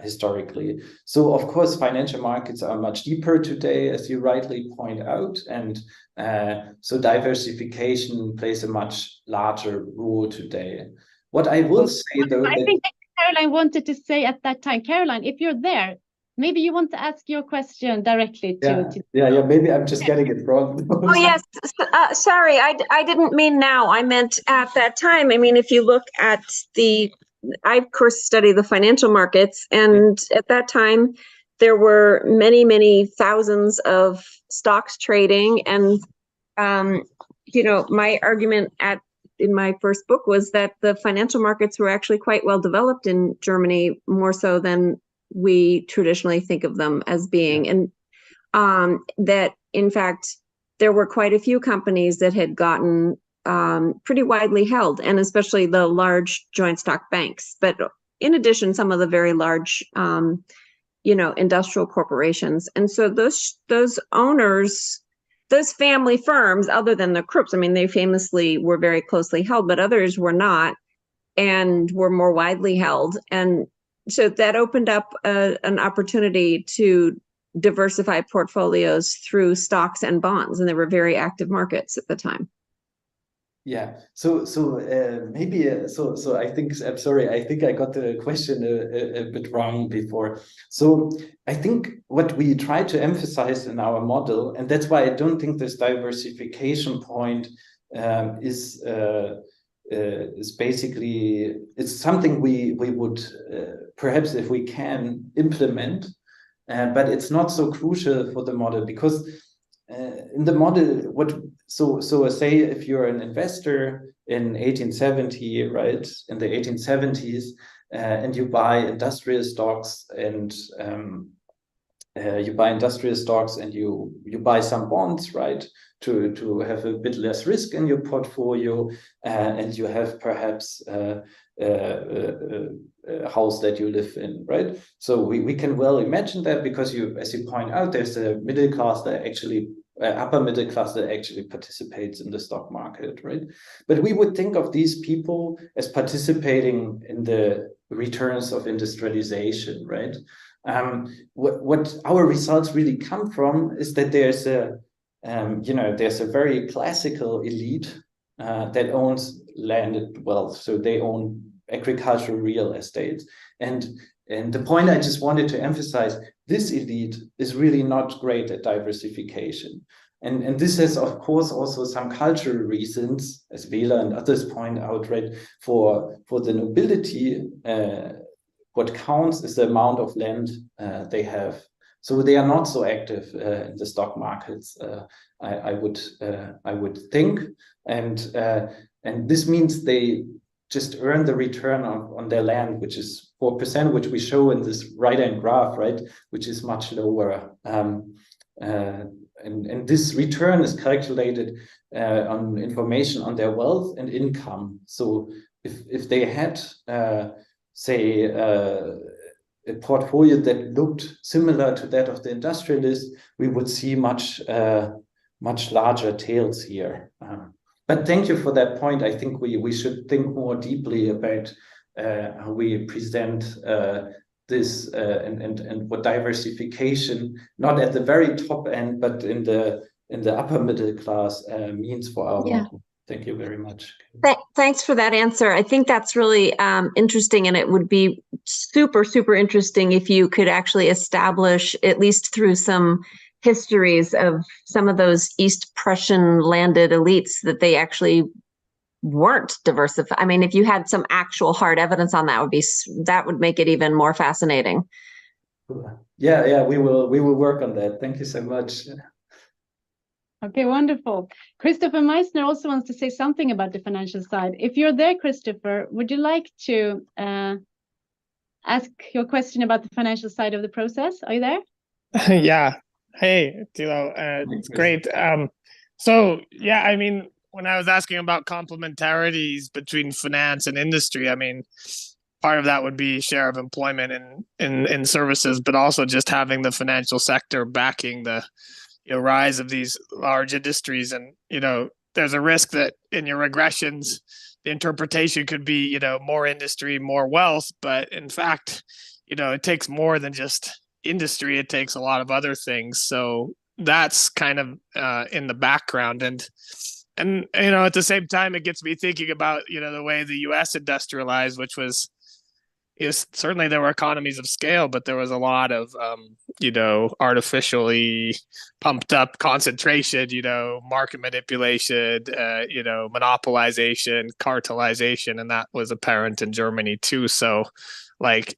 historically. So, of course, financial markets are much deeper today, as you rightly point out, and so diversification plays a much larger role today. What I will say, though, I think Caroline wanted to say at that time. Caroline, if you're there, maybe you want to ask your question directly to... Yeah, maybe I'm just getting it wrong. Oh, yes. Sorry, I didn't mean now. I meant at that time. I mean, if you look at I, of course, study the financial markets. And at that time, there were many, many thousands of stocks trading. And, my argument in my first book was that the financial markets were actually quite well developed in Germany, more so than we traditionally think of them as being. And that, in fact, there were quite a few companies that had gotten pretty widely held, and especially the large joint stock banks. But in addition, some of the very large, industrial corporations. And so those owners, those family firms, other than the Krupps, I mean, they famously were very closely held, but others were not and were more widely held. And so that opened up an opportunity to diversify portfolios through stocks and bonds. And there were very active markets at the time. Yeah. So maybe so I think I'm sorry. I think I got the question a bit wrong before. So I think what we try to emphasize in our model, and that's why I don't think this diversification point is basically, it's something we would perhaps, if we can, implement, but it's not so crucial for the model because in the model, so say if you're an investor in 1870, right, in the 1870s, and you buy industrial stocks and you buy some bonds, right, to have a bit less risk in your portfolio, and you have perhaps a house that you live in, right? So we can well imagine that because you, as you point out, there's a middle class that actually upper middle class that actually participates in the stock market, right? But we would think of these people as participating in the returns of industrialization, right? What our results really come from is that there's a very classical elite that owns landed wealth, so they own agricultural real estate, and the point I just wanted to emphasize, this elite is really not great at diversification. And this has, of course, also some cultural reasons, as Vela and others point out, right? For the nobility, what counts is the amount of land they have. So they are not so active in the stock markets, I would think. And this means they just earn the return on their land, which is 4%, which we show in this right-hand graph, right, which is much lower. And this return is calculated on information on their wealth and income. So if they had, say, a portfolio that looked similar to that of the industrialists, we would see much larger tails here. But thank you for that point. I think we should think more deeply about how we present this and what diversification, not at the very top end, but in the upper middle class means for our model. Thank you very much. Thanks for that answer. I think that's really interesting, and it would be super, super interesting if you could actually establish, at least through some histories of some of those East Prussian landed elites, that they actually weren't diversified. I mean, if you had some actual hard evidence on that, would make it even more fascinating. Yeah, we will work on that. Thank you so much. Okay, wonderful. Christopher Meissner also wants to say something about the financial side. If you're there, Christopher, would you like to ask your question about the financial side of the process? Are you there? Yeah. Hey, Thilo. It's great. So, yeah, I mean, when I was asking about complementarities between finance and industry, I mean, part of that would be share of employment in services, but also just having the financial sector backing the rise of these large industries. And, there's a risk that in your regressions, the interpretation could be, more industry, more wealth. But in fact, it takes more than just industry. It takes a lot of other things. So that's kind of in the background. And at the same time, it gets me thinking about, the way the US industrialized, which was, certainly there were economies of scale, but there was a lot of, artificially pumped up concentration, market manipulation, monopolization, cartelization, and that was apparent in Germany too. So, like,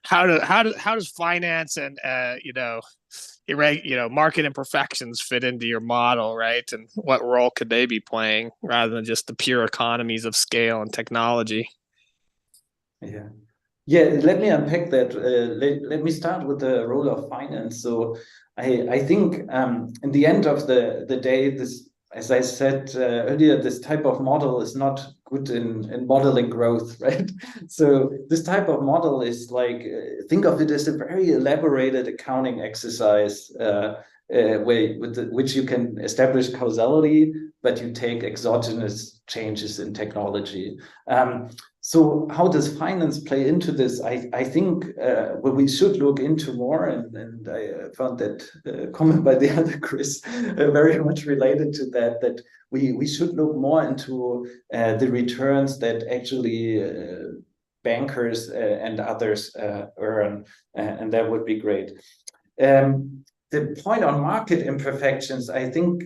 how does finance and market imperfections fit into your model, right? And what role could they be playing rather than just the pure economies of scale and technology? Yeah, let me unpack that. Let me start with the role of finance. So I think in the end of the day, this, as I said earlier, this type of model is not good in modeling growth, right? So this type of model is like, think of it as a very elaborated accounting exercise way which you can establish causality, but you take exogenous changes in technology. So how does finance play into this? I think what we should look into more, and I found that comment by the other Chris very much related to that, that we should look more into the returns that actually bankers and others earn, and that would be great. The point on market imperfections, I think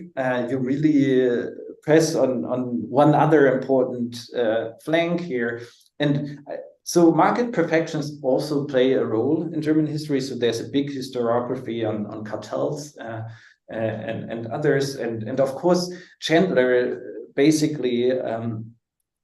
you really press on one other important flank here. And so market perfections also play a role in German history. So there's a big historiography on cartels and others. And of course, Chandler basically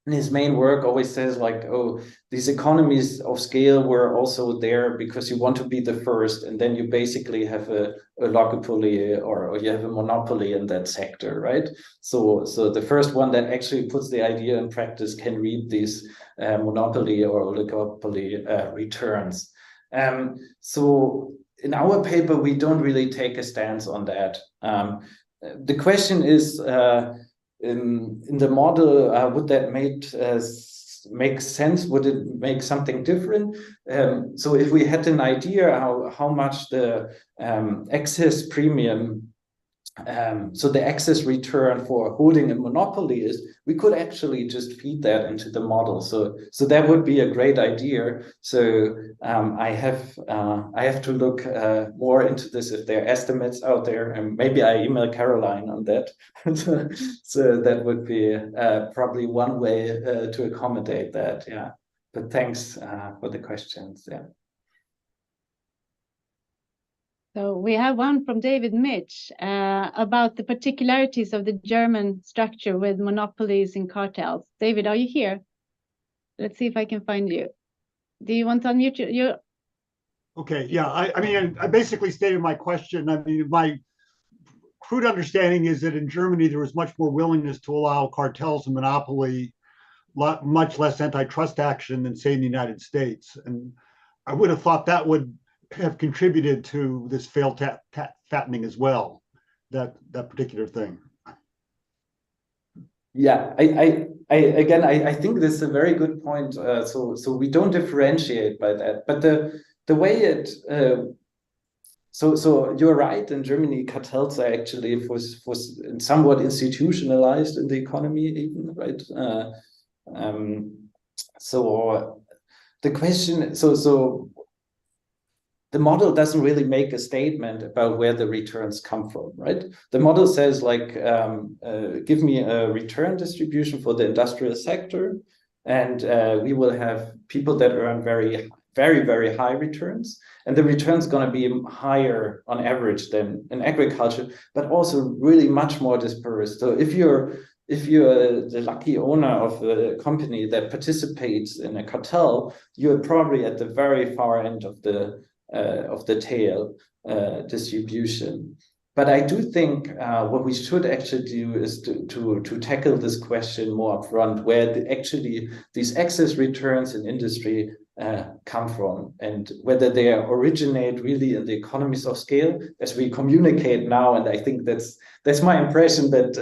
in his main work always says like, oh, these economies of scale were also there because you want to be the first, and then you basically have a oligopoly or you have a monopoly in that sector, right? So the first one that actually puts the idea in practice can reap these monopoly or oligopoly returns. So in our paper, we don't really take a stance on that. The question is, in the model, would that make sense? Would it make something different? So if we had an idea how much the excess premium, so the excess return for holding a monopoly is, we could actually just feed that into the model. So that would be a great idea. So I have to look more into this if there are estimates out there, and maybe I email Caroline on that. So that would be probably one way to accommodate that. Yeah. But thanks for the questions. Yeah. So we have one from David Mitch about the particularities of the German structure with monopolies and cartels. David, are you here? Let's see if I can find you. Do you want to unmute your? Okay, yeah, I mean, I basically stated my question. I mean, my crude understanding is that in Germany, there was much more willingness to allow cartels and monopoly, much less antitrust action than, say, in the United States. And I would have thought that would have contributed to this failed fattening as well, that particular thing. Yeah, I think this is a very good point. So we don't differentiate by that, but the way it so you're right. In Germany, cartels are actually was somewhat institutionalized in the economy, even, right? So the question, so the model doesn't really make a statement about where the returns come from, right? The model says like, give me a return distribution for the industrial sector, and we will have people that earn very, very high returns, and the return's going to be higher on average than in agriculture, but also really much more dispersed. So if you're the lucky owner of a company that participates in a cartel, you're probably at the very far end of the tail distribution. But I do think what we should actually do is to tackle this question more upfront, where actually these excess returns in industry come from, and whether they originate really in the economies of scale, as we communicate now. And I think that's my impression that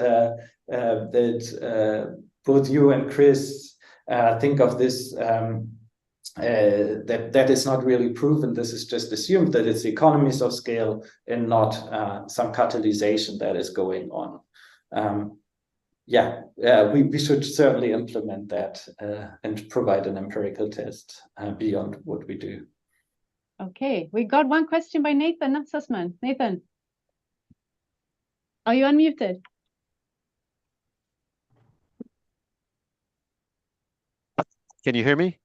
both you and Chris think of this. That is not really proven. This is just assumed that it's the economies of scale and not some catalyzation that is going on. We should certainly implement that and provide an empirical test beyond what we do. Okay, we got one question by Nathan Sussman. Nathan, are you unmuted? Can you hear me?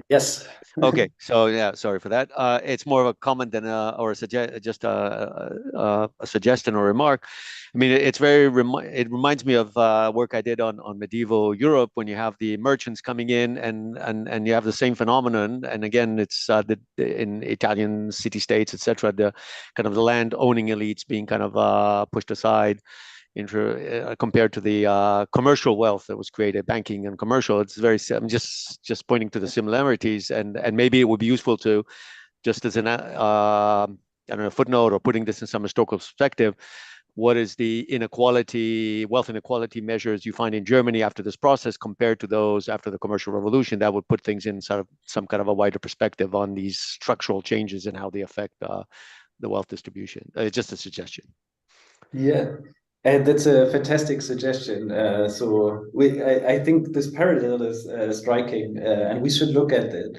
Yes. Okay, so yeah, sorry for that. It's more of a comment than or just a suggestion or remark. I mean, it reminds me of work I did on medieval Europe, when you have the merchants coming in and you have the same phenomenon. And again, it's in Italian city-states, etc., the kind of the land owning elites being kind of pushed aside compared to the commercial wealth that was created, banking and commercial. It's very, I'm just pointing to the similarities, and maybe it would be useful to, just as an don't know, footnote or putting this in some historical perspective, what is the inequality, wealth inequality measures you find in Germany after this process compared to those after the commercial revolution? That would put things in sort of some kind of a wider perspective on these structural changes and how they affect the wealth distribution. Just a suggestion. Yeah, and that's a fantastic suggestion. So I think this parallel is striking, and we should look at it.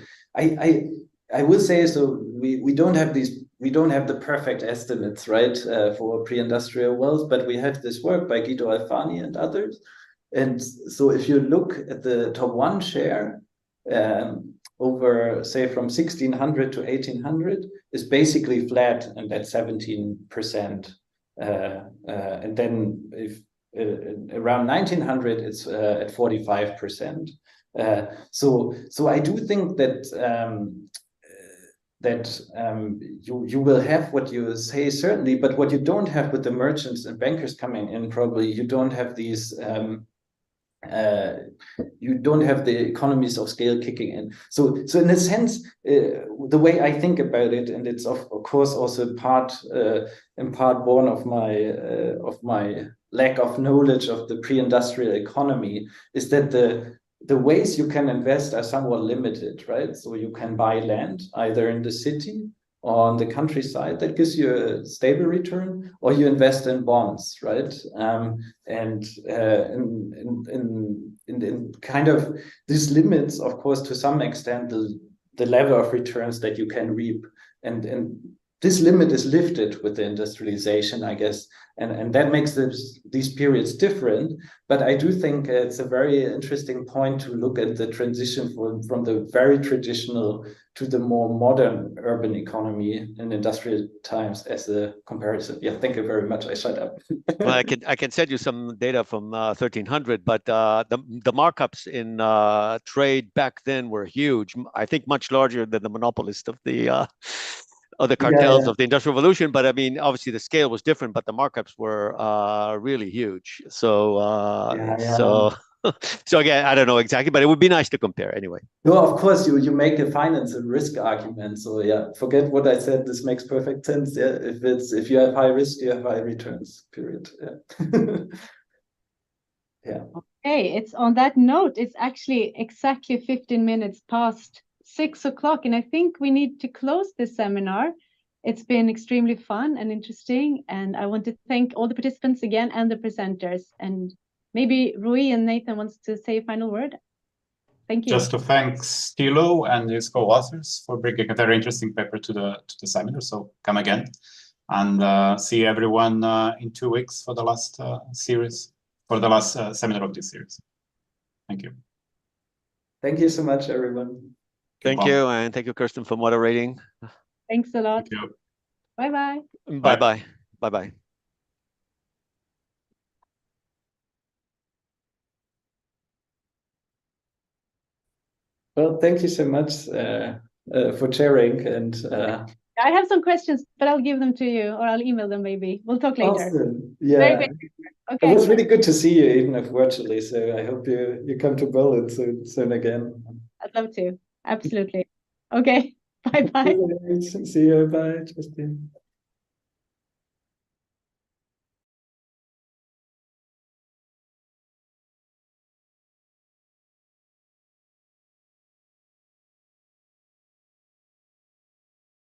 I will say, so we don't have the perfect estimates, right, for pre-industrial wealth, but we have this work by Guido Alfani and others. And so if you look at the top one share, over, say, from 1600 to 1800, is basically flat and at 17%. And then if around 1900, it's at 45%. So I do think that you will have what you say, certainly, but what you don't have with the merchants and bankers coming in, probably you don't have these you don't have the economies of scale kicking in. So in a sense, the way I think about it, and it's of course also in part born of my lack of knowledge of the pre-industrial economy, is that the ways you can invest are somewhat limited, right? So you can buy land either in the city or on the countryside that gives you a stable return, or you invest in bonds, right? And in kind of this limits, of course, to some extent, the level of returns that you can reap. And this limit is lifted with the industrialization, I guess, and that makes these periods different. But I do think it's a very interesting point to look at the transition from the very traditional to the more modern urban economy in industrial times as a comparison. Yeah, thank you very much. I shut up. Well, I can send you some data from 1300, but the markups in trade back then were huge. I think much larger than the monopolist of the cartels of the Industrial Revolution. But I mean, obviously the scale was different, but the markups were really huge. So so again, I don't know exactly, but it would be nice to compare anyway. No, of course, you make a finance and risk argument. So yeah, forget what I said. This makes perfect sense. Yeah, if you have high risk, you have high returns. Period. Yeah. Yeah. Okay, it's on that note. It's actually exactly 15 minutes past 6 o'clock, and I think we need to close this seminar. It's been extremely fun and interesting, and I want to thank all the participants again and the presenters. And maybe Rui and Nathan wants to say a final word. Thank you. Just to thank Thilo and his co-authors for bringing a very interesting paper to the seminar. So come again, and see everyone in 2 weeks for the last series, for the last seminar of this series. Thank you. Thank you so much, everyone. Thank you, and thank you, Kerstin, for moderating. Thanks a lot. Thank you. Bye-bye. Bye-bye. Bye-bye. Well, thank you so much for sharing. And I have some questions, but I'll give them to you, or I'll email them maybe. We'll talk later. Awesome. Yeah. Very good. Okay. It was really good to see you, even if virtually. So I hope you come to Berlin soon again. I'd love to. Absolutely. Okay. Bye-bye. See you. Bye, Kerstin.